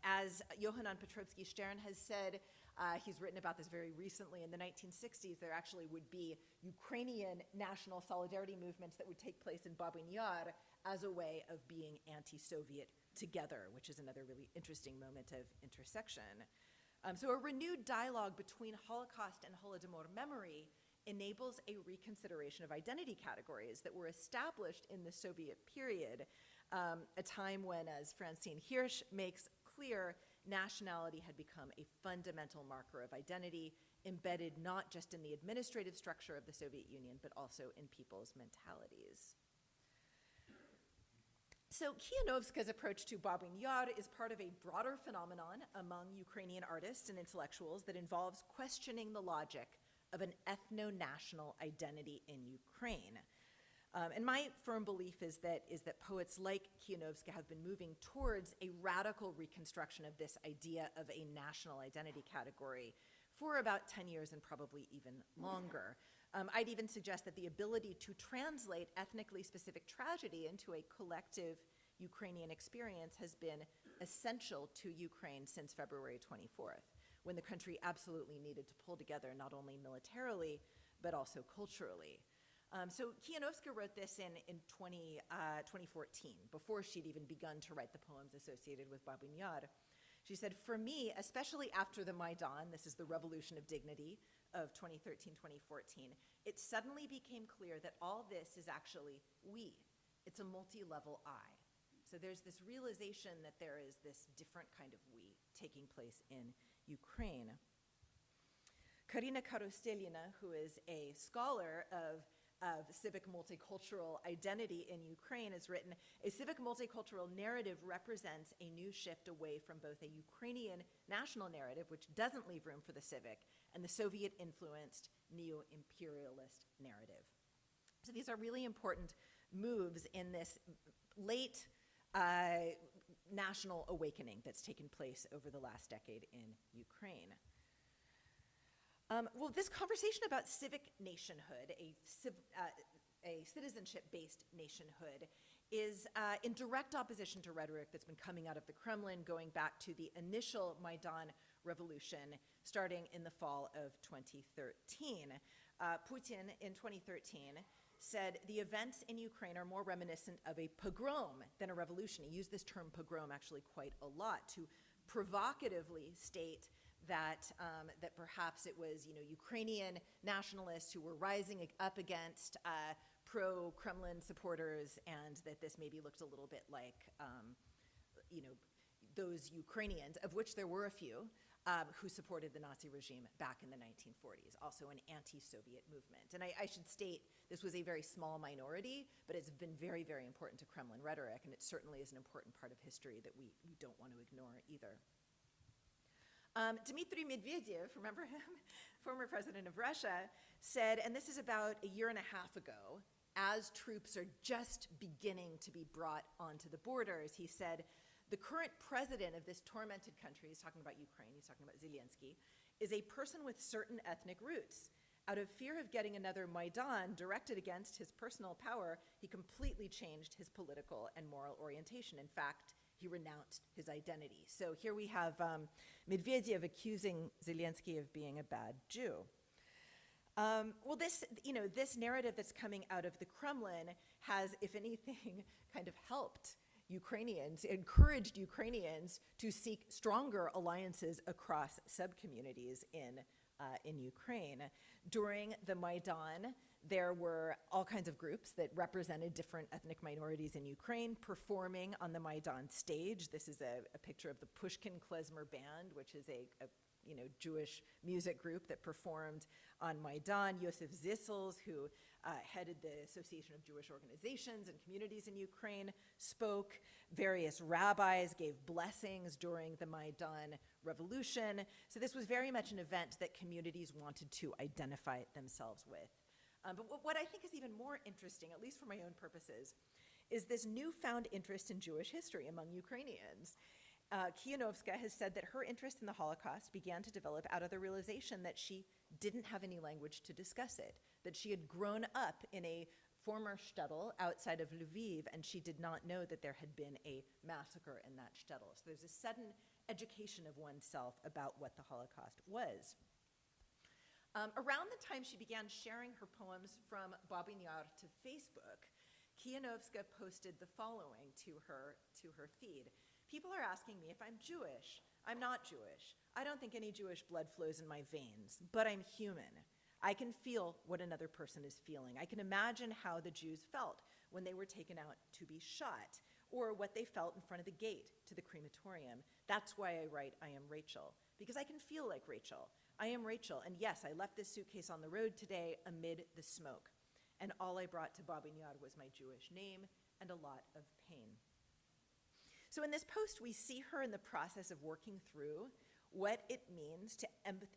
As Yohanan Petrovsky-Stern has said, he's written about this very recently, in the 1960s there actually would be Ukrainian national solidarity movements that would take place in Babin Yar as a way of being anti-Soviet together, which is another really interesting moment of intersection. So a renewed dialogue between Holocaust and Holodomor memory enables a reconsideration of identity categories that were established in the Soviet period, a time when, as Francine Hirsch makes clear, nationality had become a fundamental marker of identity, embedded not just in the administrative structure of the Soviet Union, but also in people's mentalities. So Kianovska's approach to Babin Yar is part of a broader phenomenon among Ukrainian artists and intellectuals that involves questioning the logic of an ethno-national identity in Ukraine. And my firm belief is that poets like Kianovska have been moving towards a radical reconstruction of this idea of a national identity category for about 10 years and probably even longer. I'd even suggest that the ability to translate ethnically specific tragedy into a collective Ukrainian experience has been essential to Ukraine since February 24th, when the country absolutely needed to pull together not only militarily, but also culturally. So Kianovska wrote this in 2014, before she'd even begun to write the poems associated with Babin Yar. She said, "For me, especially after the Maidan, this is the revolution of dignity of 2013-2014, it suddenly became clear that all this is actually we. It's a multi-level I. So there's this realization that there is this different kind of we taking place in Ukraine." Karina Karostelina, who is a scholar of civic multicultural identity in Ukraine, has written, "A civic multicultural narrative represents a new shift away from both a Ukrainian national narrative, which doesn't leave room for the civic, and the Soviet-influenced neo-imperialist narrative." So these are really important moves in this late national awakening that's taken place over the last decade in Ukraine. Well, this conversation about civic nationhood, a citizenship-based nationhood, is in direct opposition to rhetoric that's been coming out of the Kremlin going back to the initial Maidan revolution starting in the fall of 2013. Putin in 2013 said the events in Ukraine are more reminiscent of a pogrom than a revolution. He used this term pogrom actually quite a lot to provocatively state that that perhaps it was Ukrainian nationalists who were rising up against pro-Kremlin supporters, and that this maybe looked a little bit like those Ukrainians, of which there were a few, who supported the Nazi regime back in the 1940s, also an anti-Soviet movement. And I should state this was a very small minority, but it's been very, very important to Kremlin rhetoric, and it certainly is an important part of history that we don't want to ignore either. Dmitry Medvedev, remember him? Former president of Russia, said, and this is about a year and a half ago, as troops are just beginning to be brought onto the borders, he said, the current president of this tormented country, he's talking about Ukraine, he's talking about Zelensky, is a person with certain ethnic roots. Out of fear of getting another Maidan directed against his personal power, he completely changed his political and moral orientation. In fact, he renounced his identity. So here we have Medvedev accusing Zelensky of being a bad Jew. Well, this narrative that's coming out of the Kremlin has, if anything, kind of helped Ukrainians, encouraged Ukrainians to seek stronger alliances across subcommunities in Ukraine. During the Maidan, there were all kinds of groups that represented different ethnic minorities in Ukraine performing on the Maidan stage. This is a picture of the Pushkin Klezmer Band, which is a Jewish music group that performed on Maidan. Yosef Zissels, who headed the Association of Jewish Organizations and Communities in Ukraine, spoke. Various rabbis gave blessings during the Maidan revolution. So this was very much an event that communities wanted to identify themselves with. But what I think is even more interesting, at least for my own purposes, is this newfound interest in Jewish history among Ukrainians. Kianovska has said that her interest in the Holocaust began to develop out of the realization that she didn't have any language to discuss it, that she had grown up in a former shtetl outside of Lviv, and she did not know that there had been a massacre in that shtetl. So there's a sudden education of oneself about what the Holocaust was. Around the time she began sharing her poems from Babin Yar to Facebook, Kianovska posted the following to her feed. People are asking me if I'm Jewish. I'm not Jewish. I don't think any Jewish blood flows in my veins, but I'm human. I can feel what another person is feeling. I can imagine how the Jews felt when they were taken out to be shot, or what they felt in front of the gate to the crematorium. That's why I write I am Rachel, because I can feel like Rachel. I am Rachel, and yes, I left this suitcase on the road today amid the smoke, and all I brought to Babin Yar was my Jewish name and a lot of pain. So in this post, we see her in the process of working through what it means to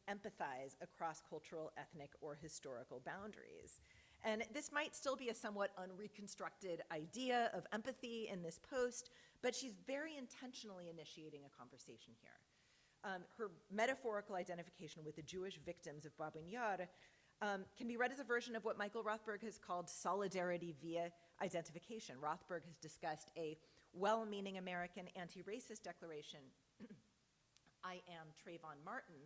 empathize across cultural, ethnic, or historical boundaries. And this might still be a somewhat unreconstructed idea of empathy in this post, but she's very intentionally initiating a conversation here. Her metaphorical identification with the Jewish victims of Babin Yar can be read as a version of what Michael Rothberg has called solidarity via identification. Rothberg has discussed a well-meaning American anti-racist declaration, I am Trayvon Martin,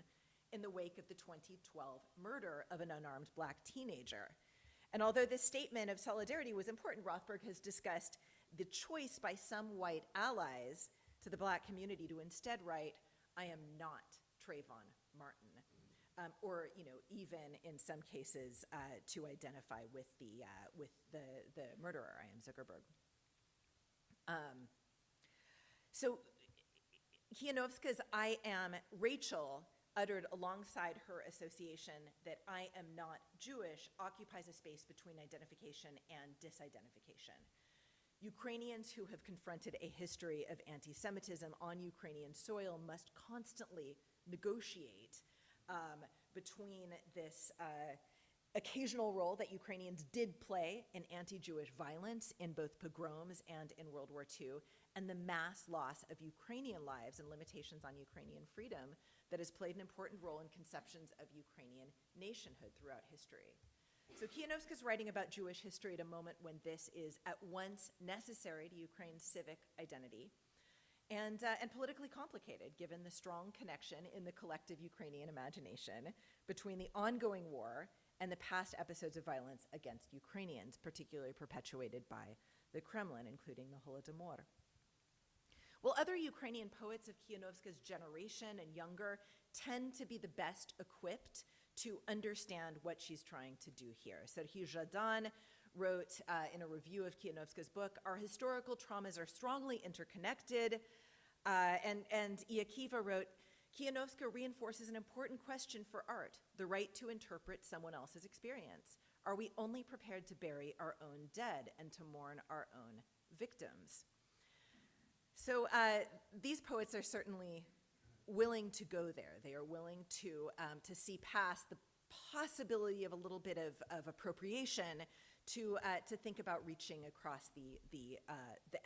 in the wake of the 2012 murder of an unarmed black teenager. And although this statement of solidarity was important, Rothberg has discussed the choice by some white allies to the black community to instead write, I am not Trayvon Martin, or even in some cases to identify with the murderer, I am Zuckerberg. So Kianovska's I am Rachel, uttered alongside her association that I am not Jewish, occupies a space between identification and disidentification. Ukrainians who have confronted a history of anti-Semitism on Ukrainian soil must constantly negotiate between this occasional role that Ukrainians did play in anti-Jewish violence in both pogroms and in World War II, and the mass loss of Ukrainian lives and limitations on Ukrainian freedom that has played an important role in conceptions of Ukrainian nationhood throughout history. So Kianovska's writing about Jewish history at a moment when this is at once necessary to Ukraine's civic identity and politically complicated, given the strong connection in the collective Ukrainian imagination between the ongoing war and the past episodes of violence against Ukrainians, particularly perpetuated by the Kremlin, including the Holodomor. While other Ukrainian poets of Kianovska's generation and younger tend to be the best equipped to understand what she's trying to do here. Serhiy Zhadan wrote in a review of Kianovska's book, "Our historical traumas are strongly interconnected," and Aiaa wrote, "Kianovska reinforces an important question for art, the right to interpret someone else's experience. Are we only prepared to bury our own dead and to mourn our own victims?" So these poets are certainly willing to go there. They are willing to see past the possibility of a little bit of appropriation to think about reaching across the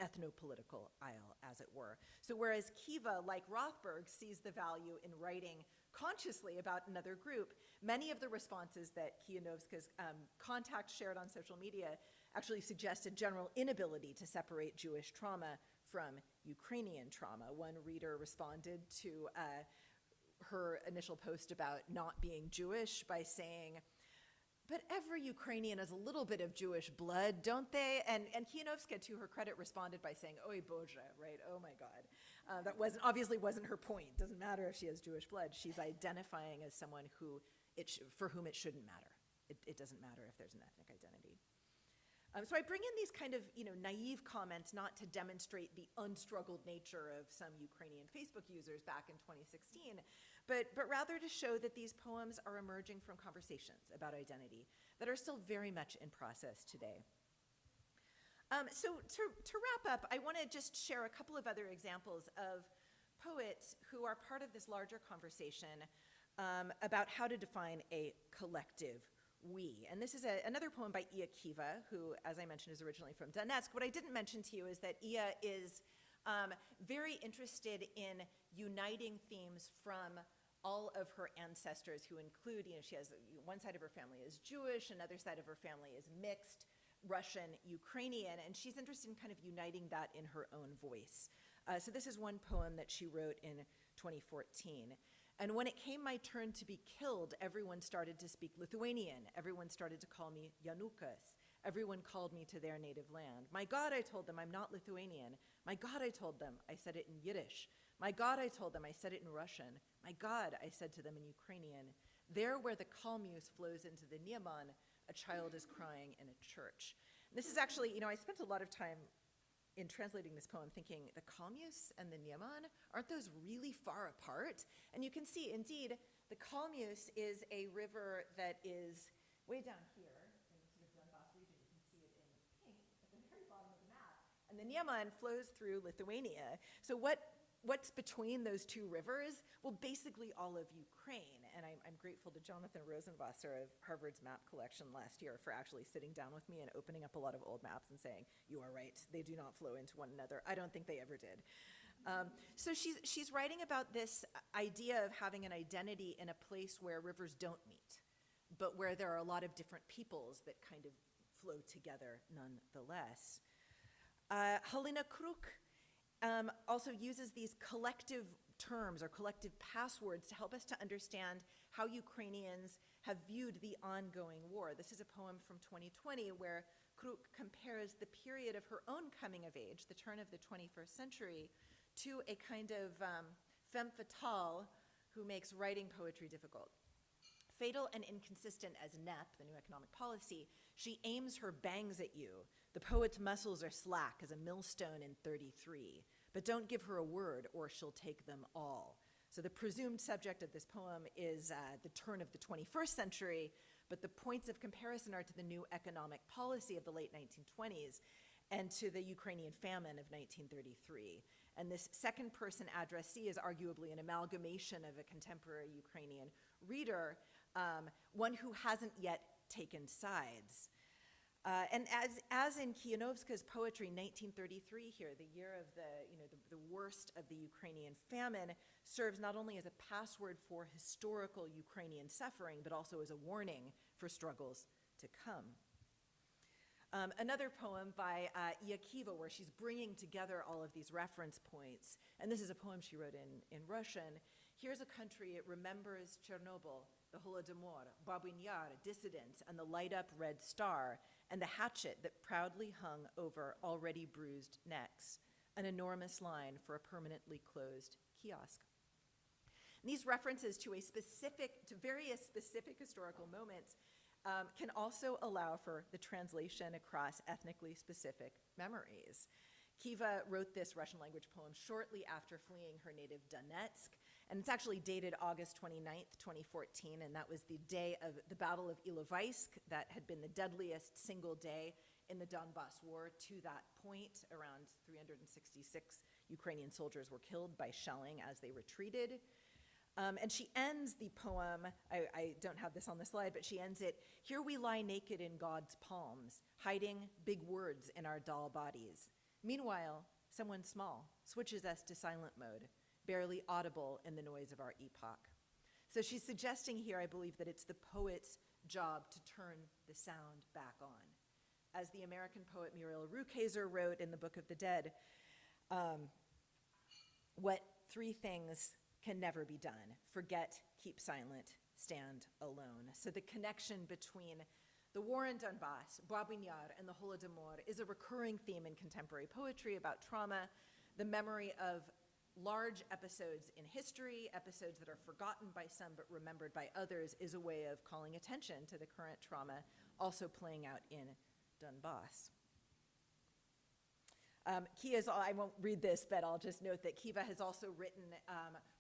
ethno-political aisle, as it were. So whereas Kiva, like Rothberg, sees the value in writing consciously about another group, many of the responses that Kianovska's contacts shared on social media actually suggest a general inability to separate Jewish trauma from Ukrainian trauma. One reader responded to her initial post about not being Jewish by saying, "But every Ukrainian has a little bit of Jewish blood, don't they?" And Kianovska, to her credit, responded by saying, "Oi Boże," right? Oh my God. That obviously wasn't her point. Doesn't matter if she has Jewish blood. She's identifying as someone for whom it shouldn't matter. It doesn't matter if there's an ethnic identity. So I bring in these kind of naive comments not to demonstrate the unstruggled nature of some Ukrainian Facebook users back in 2016, but rather to show that these poems are emerging from conversations about identity that are still very much in process today. So to wrap up, I want to just share a couple of other examples of poets who are part of this larger conversation about how to define a collective we. And this is another poem by Aiaa, who, as I mentioned, is originally from Donetsk. What I didn't mention to you is that Aiaa is very interested in uniting themes from all of her ancestors, who include, she has one side of her family is Jewish, another side of her family is mixed, Russian, Ukrainian, and she's interested in kind of uniting that in her own voice. So this is one poem that she wrote in 2014. "And when it came my turn to be killed, everyone started to speak Lithuanian. Everyone started to call me Janukas. Everyone called me to their native land. My God, I told them, I'm not Lithuanian. My God, I told them, I said it in Yiddish. My God, I told them, I said it in Russian. My God, I said to them in Ukrainian. There where the Kalmyus flows into the Nieman, a child is crying in a church." This is actually, I spent a lot of time in translating this poem thinking, the Kalmyus and the Nieman, aren't those really far apart? And you can see, indeed, the Kalmyus is a river that is way down here in the sort of Donbass region. You can see it in pink at the very bottom of the map. And the Nieman flows through Lithuania. So what's between those two rivers? Well, basically all of Ukraine. And I'm grateful to Jonathan Rosenwasser of Harvard's map collection last year for actually sitting down with me and opening up a lot of old maps and saying, you are right, they do not flow into one another. I don't think they ever did. So she's writing about this idea of having an identity in a place where rivers don't meet, but where there are a lot of different peoples that kind of flow together nonetheless. Halina Kruk also uses these collective terms or collective passwords to help us to understand how Ukrainians have viewed the ongoing war. This is a poem from 2020 where Kruk compares the period of her own coming of age, the turn of the 21st century, to a kind of femme fatale who makes writing poetry difficult. Fatal and inconsistent as NEP, the new economic policy, she aims her bangs at you. The poet's muscles are slack as a millstone in 33. But don't give her a word or she'll take them all. So the presumed subject of this poem is the turn of the 21st century, but the points of comparison are to the new economic policy of the late 1920s and to the Ukrainian famine of 1933. And this second person addressee is arguably an amalgamation of a contemporary Ukrainian reader, one who hasn't yet taken sides. And as in Kianovska's poetry, 1933 here, the year of the worst of the Ukrainian famine, serves not only as a password for historical Ukrainian suffering, but also as a warning for struggles to come. Another poem by Aiaa, where she's bringing together all of these reference points, and this is a poem she wrote in Russian. Here's a country, it remembers Chernobyl, the Holodomor, Babin Yar, dissidents, and the light-up red star, and the hatchet that proudly hung over already bruised necks, an enormous line for a permanently closed kiosk. And these references to various specific historical moments can also allow for the translation across ethnically specific memories. Kiva wrote this Russian language poem shortly after fleeing her native Donetsk, and it's actually dated August 29th, 2014, and that was the day of the Battle of Ilovaisk. That had been the deadliest single day in the Donbass War. To that point, around 366 Ukrainian soldiers were killed by shelling as they retreated. And she ends the poem, I don't have this on the slide, but she ends it, "Here we lie naked in God's palms, hiding big words in our dull bodies. Meanwhile, someone small switches us to silent mode, barely audible in the noise of our epoch." So she's suggesting here, I believe, that it's the poet's job to turn the sound back on. As the American poet Muriel Rukeyser wrote in the Book of the Dead, what three things can never be done: forget, keep silent, stand alone. So the connection between the war in Donbass, Babin Yar, and the Holodomor is a recurring theme in contemporary poetry about trauma, the memory of large episodes in history, episodes that are forgotten by some but remembered by others, is a way of calling attention to the current trauma also playing out in Donbass. I won't read this, but I'll just note that Kiva has also written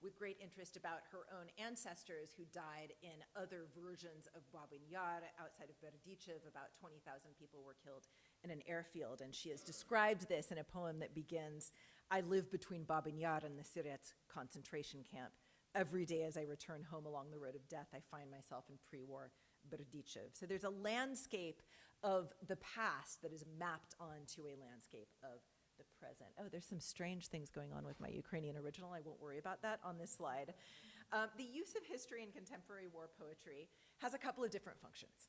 with great interest about her own ancestors who died in other versions of Babin Yar outside of Berdichev. About 20,000 people were killed in an airfield, and she has described this in a poem that begins, "I live between Babin Yar and the Sirets concentration camp. Every day as I return home along the road of death, I find myself in pre-war Berdichev." So there's a landscape of the past that is mapped onto a landscape of the present. Oh, there's some strange things going on with my Ukrainian original. I won't worry about that on this slide. The use of history in contemporary war poetry has a couple of different functions.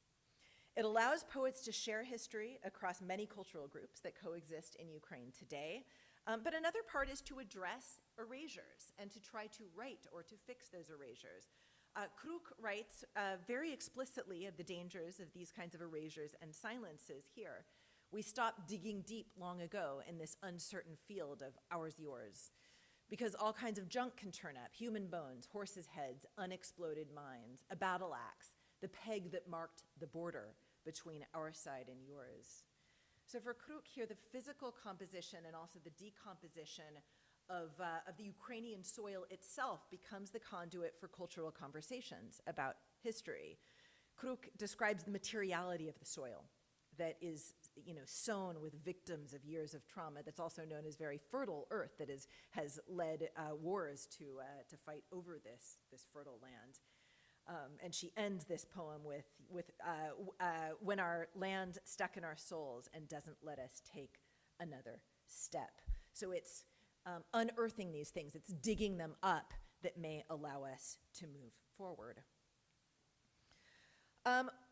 It allows poets to share history across many cultural groups that coexist in Ukraine today. But another part is to address erasures and to try to write or to fix those erasures. Kruk writes very explicitly of the dangers of these kinds of erasures and silences here. "We stopped digging deep long ago in this uncertain field of ours, yours, because all kinds of junk can turn up: human bones, horses' heads, unexploded mines, a battle axe, the peg that marked the border between our side and yours." So for Kruk here, the physical composition and also the decomposition of the Ukrainian soil itself becomes the conduit for cultural conversations about history. Kruk describes the materiality of the soil that is, sown with victims of years of trauma, that's also known as very fertile earth, that has led wars to fight over this fertile land. And she ends this poem with "When our land stuck in our souls and doesn't let us take another step." So it's unearthing these things, it's digging them up that may allow us to move forward.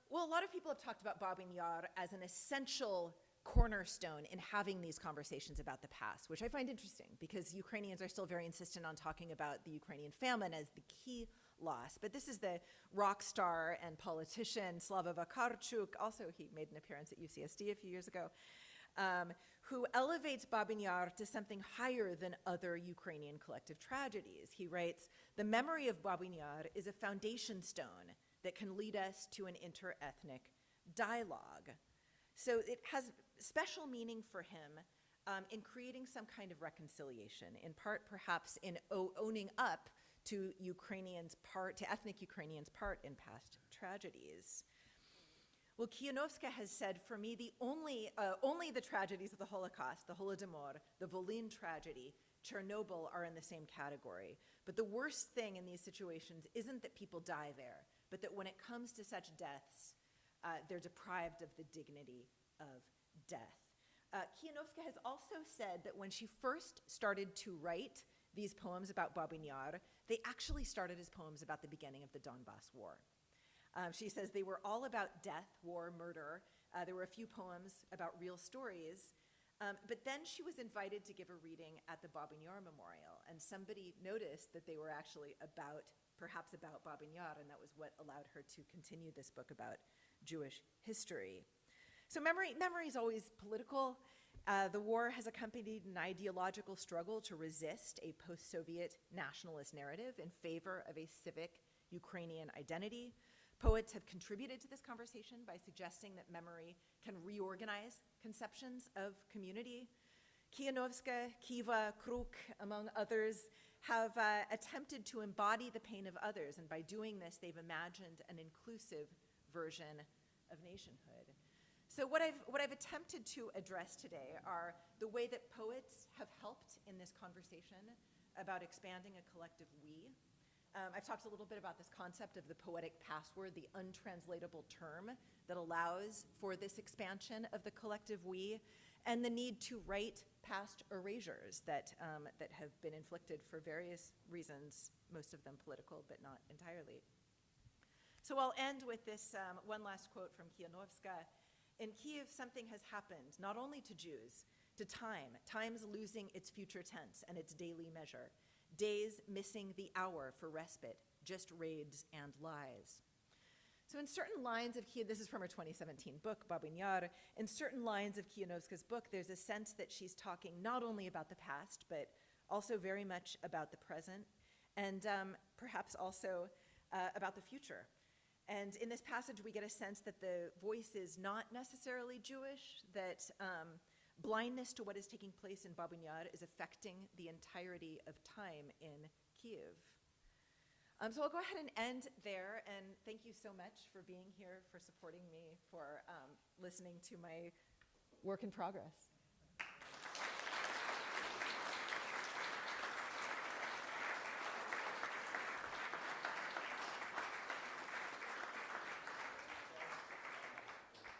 Well, a lot of people have talked about Babin Yar as an essential cornerstone in having these conversations about the past, which I find interesting because Ukrainians are still very insistent on talking about the Ukrainian famine as the key loss. But this is the rock star and politician Slava Kravchenko, also he made an appearance at UCSD a few years ago, who elevates Babin Yar to something higher than other Ukrainian collective tragedies. He writes, "The memory of Babin Yar is a foundation stone that can lead us to an inter-ethnic dialogue." So it has special meaning for him in creating some kind of reconciliation, in part perhaps in owning up to ethnic Ukrainians' part in past tragedies. Well, Kianovska has said, for me, only the tragedies of the Holocaust, the Holodomor, the Volyn tragedy, Chernobyl are in the same category. But the worst thing in these situations isn't that people die there, but that when it comes to such deaths, they're deprived of the dignity of death. Kianovska has also said that when she first started to write these poems about Babin Yar, they actually started as poems about the beginning of the Donbass War. She says they were all about death, war, murder. There were a few poems about real stories. But then she was invited to give a reading at the Babin Yar Memorial, and somebody noticed that they were actually perhaps about Babin Yar, and that was what allowed her to continue this book about Jewish history. So memory is always political. The war has accompanied an ideological struggle to resist a post-Soviet nationalist narrative in favor of a civic Ukrainian identity. Poets have contributed to this conversation by suggesting that memory can reorganize conceptions of community. Kianovska, Kiva, Kruk, among others, have attempted to embody the pain of others, and by doing this, they've imagined an inclusive version of nationhood. So what I've attempted to address today are the way that poets have helped in this conversation about expanding a collective we. I've talked a little bit about this concept of the poetic password, the untranslatable term that allows for this expansion of the collective we, and the need to write past erasures that have been inflicted for various reasons, most of them political, but not entirely. So I'll end with this one last quote from Kianovska. In Kiev, something has happened, not only to Jews, to time. Time's losing its future tense and its daily measure. Days missing the hour for respite, just raids and lies. So in certain lines of this is from her 2017 book, Babin Yar, in certain lines of Kianovska's book, there's a sense that she's talking not only about the past, but also very much about the present, and perhaps also about the future. And in this passage, we get a sense that the voice is not necessarily Jewish, that blindness to what is taking place in Babin Yar is affecting the entirety of time in Kiev. So I'll go ahead and end there, and thank you so much for being here, for supporting me, for listening to my work in progress.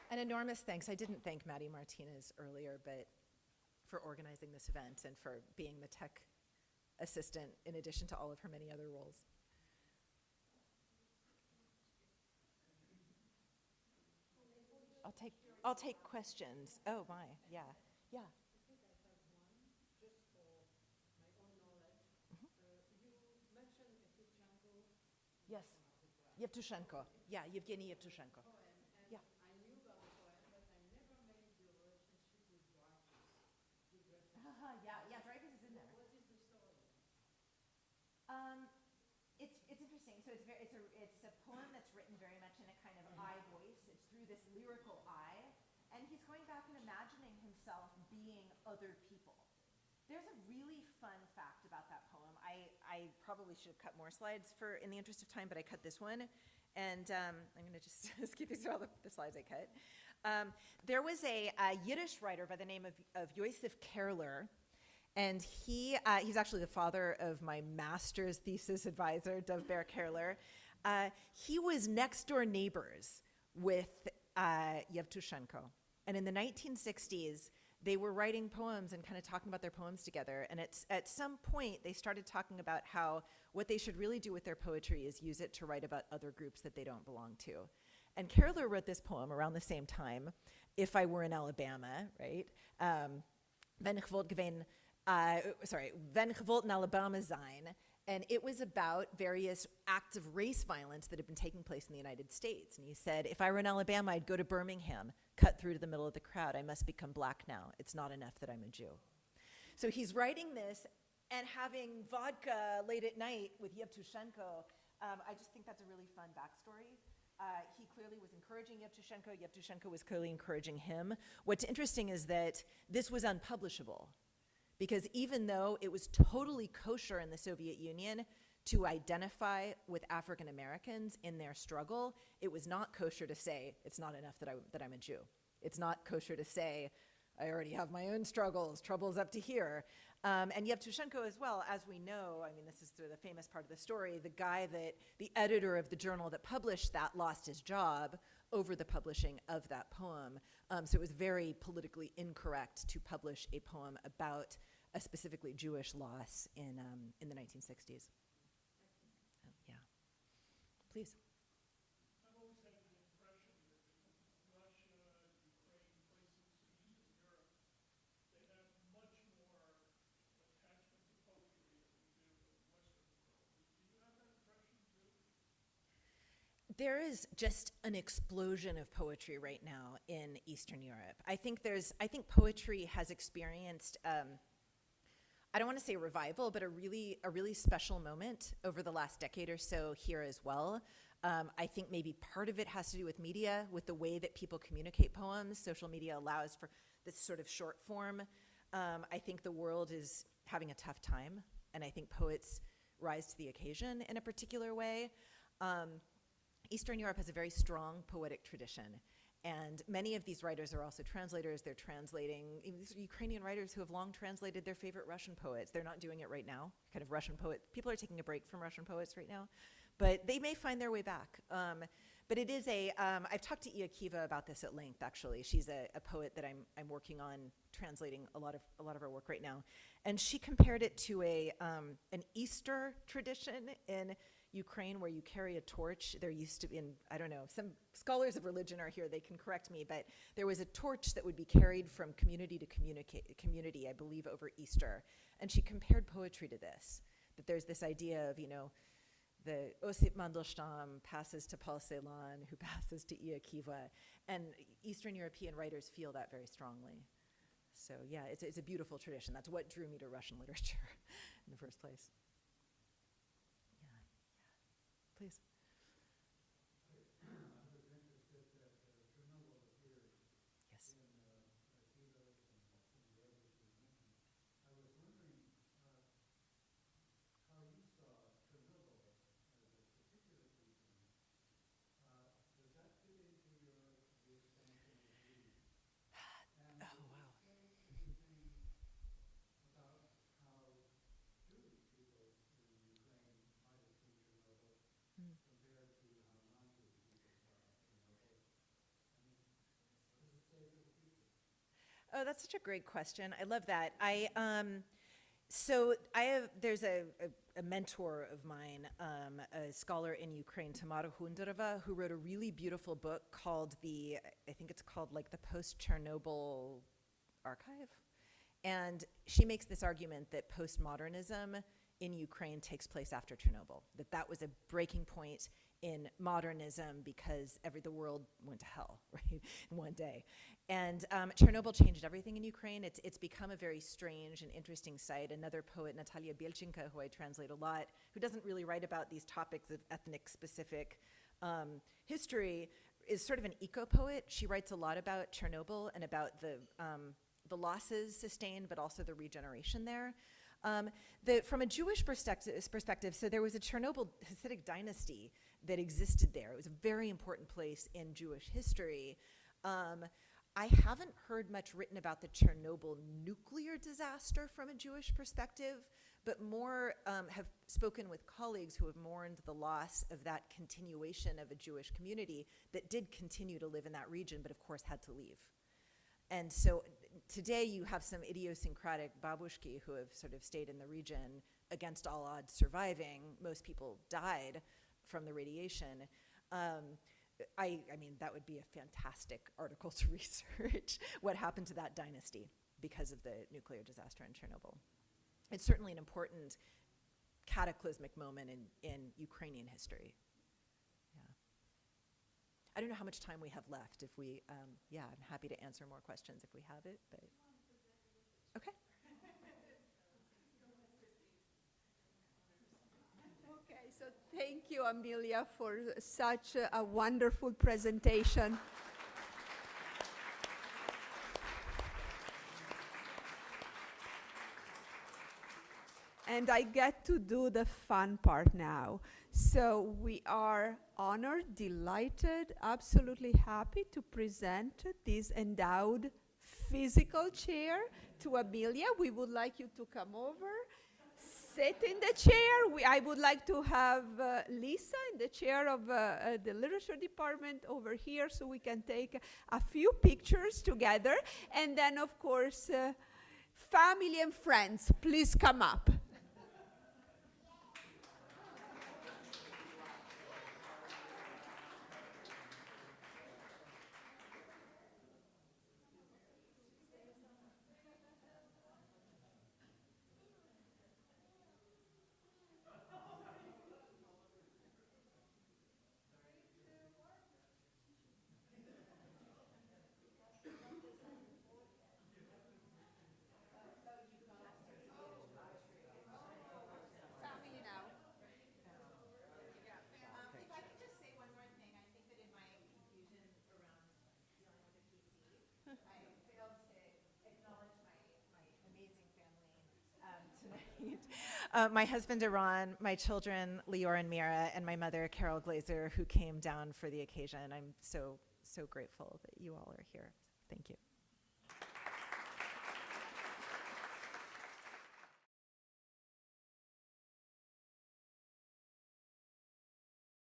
An enormous thanks. I didn't thank Maddie Martinez earlier, but for organizing this event and for being the tech assistant in addition to all of her many other roles. I'll take questions. Oh my, yeah. Yes, Yevtushenko. Yeah, Yevgeny Yevtushenko. Yeah. Yeah, Dreyfus is in there. What is the story? It's interesting. So it's a poem that's written very much in a kind of I voice. It's through this lyrical I, and he's going back and imagining himself being other people. There's a really fun fact about that poem. I probably should have cut more slides in the interest of time, but I cut this one, and I'm going to just skip through all the slides I cut. There was a Yiddish writer by the name of Yosef Kerler, and he's actually the father of my master's thesis advisor, Dov Ber Kerler. He was next door neighbors with Yevtushenko. And in the 1960s, they were writing poems and kind of talking about their poems together. And at some point, they started talking about how what they should really do with their poetry is use it to write about other groups that they don't belong to. And Kerler wrote this poem around the same time, If I Were in Alabama, right? Wenn gewollt in Alabama sein. And it was about various acts of race violence that had been taking place in the United States. And he said, if I were in Alabama, I'd go to Birmingham, cut through to the middle of the crowd. I must become black now. It's not enough that I'm a Jew. So he's writing this and having vodka late at night with Yevtushenko. I just think that's a really fun backstory. He clearly was encouraging Yevtushenko. Yevtushenko was clearly encouraging him. What's interesting is that this was unpublishable, because even though it was totally kosher in the Soviet Union to identify with African Americans in their struggle, it was not kosher to say, it's not enough that I'm a Jew. It's not kosher to say, I already have my own struggles, trouble's up to here. And Yevtushenko as well, as we know, I mean, this is the famous part of the story, the editor of the journal that published that lost his job, over the publishing of that poem. So it was very politically incorrect to publish a poem about a specifically Jewish loss in the 1960s. Yeah. Please. I've always had the impression that Russia, Ukraine, places in Eastern Europe, they have much more attachment to poetry than we do in the Western world. Do you have that impression too? There is just an explosion of poetry right now in Eastern Europe. I think poetry has experienced, I don't want to say revival, but a really special moment over the last decade or so here as well. I think maybe part of it has to do with media, with the way that people communicate poems. Social media allows for this sort of short form. I think the world is having a tough time, and I think poets rise to the occasion in a particular way. Eastern Europe has a very strong poetic tradition, and many of these writers are also translators. They're translating, these are Ukrainian writers who have long translated their favorite Russian poets. They're not doing it right now, kind of Russian poet. People are taking a break from Russian poets right now, but they may find their way back. But it is I've talked to Aiaa about this at length, actually. She's a poet that I'm working on translating a lot of her work right now. And she compared it to an Easter tradition in Ukraine where you carry a torch. There used to be, I don't know, some scholars of religion are here, they can correct me, but there was a torch that would be carried from community to community, I believe, over Easter. And she compared poetry to this, that there's this idea of, the Osip Mandelstam passes to Paul Celan, who passes to Aiaa, and Eastern European writers feel that very strongly. So yeah, it's a beautiful tradition. That's what drew me to Russian literature in the first place. Please. Yes. Oh, that's such a great question. I love that. There's a mentor of mine, a scholar in Ukraine, Tamara Hundarova, who wrote a really beautiful book called I think it's called like the Post-Chernobyl Archive. And she makes this argument that postmodernism in Ukraine takes place after Chernobyl, that was a breaking point in modernism because the world went to hell, right, in one day. And Chernobyl changed everything in Ukraine. It's become a very strange and interesting site. Another poet, Natalia Belchenko, who I translate a lot, who doesn't really write about these topics of ethnic-specific history, is sort of an eco-poet. She writes a lot about Chernobyl and about the losses sustained, but also the regeneration there. From a Jewish perspective, so there was a Chernobyl Hasidic dynasty that existed there. It was a very important place in Jewish history. I haven't heard much written about the Chernobyl nuclear disaster from a Jewish perspective, but more have spoken with colleagues who have mourned the loss of that continuation of a Jewish community that did continue to live in that region, but of course had to leave. And so today you have some idiosyncratic babushki who have sort of stayed in the region against all odds surviving. Most people died from the radiation. I mean, that would be a fantastic article to research, what happened to that dynasty because of the nuclear disaster in Chernobyl. It's certainly an important cataclysmic moment in Ukrainian history. Yeah. I don't know how much time we have left. If we, I'm happy to answer more questions if we have it, but. Okay. Okay, so thank you, Amelia, for such a wonderful presentation. And I get to do the fun part now. So we are honored, delighted, absolutely happy to present this endowed physical chair to Amelia. We would like you to come over, sit in the chair. I would like to have Lisa in the chair of the literature department over here so we can take a few pictures together. And then, of course, family and friends, please come up. If I could just say one more thing, I think that in my confusion around dealing with the PC, I failed to acknowledge my amazing family tonight. My husband, Iran, my children, Lior and Mira, and my mother, Carol Glaser, who came down for the occasion. I'm so grateful that you all are here. Thank you.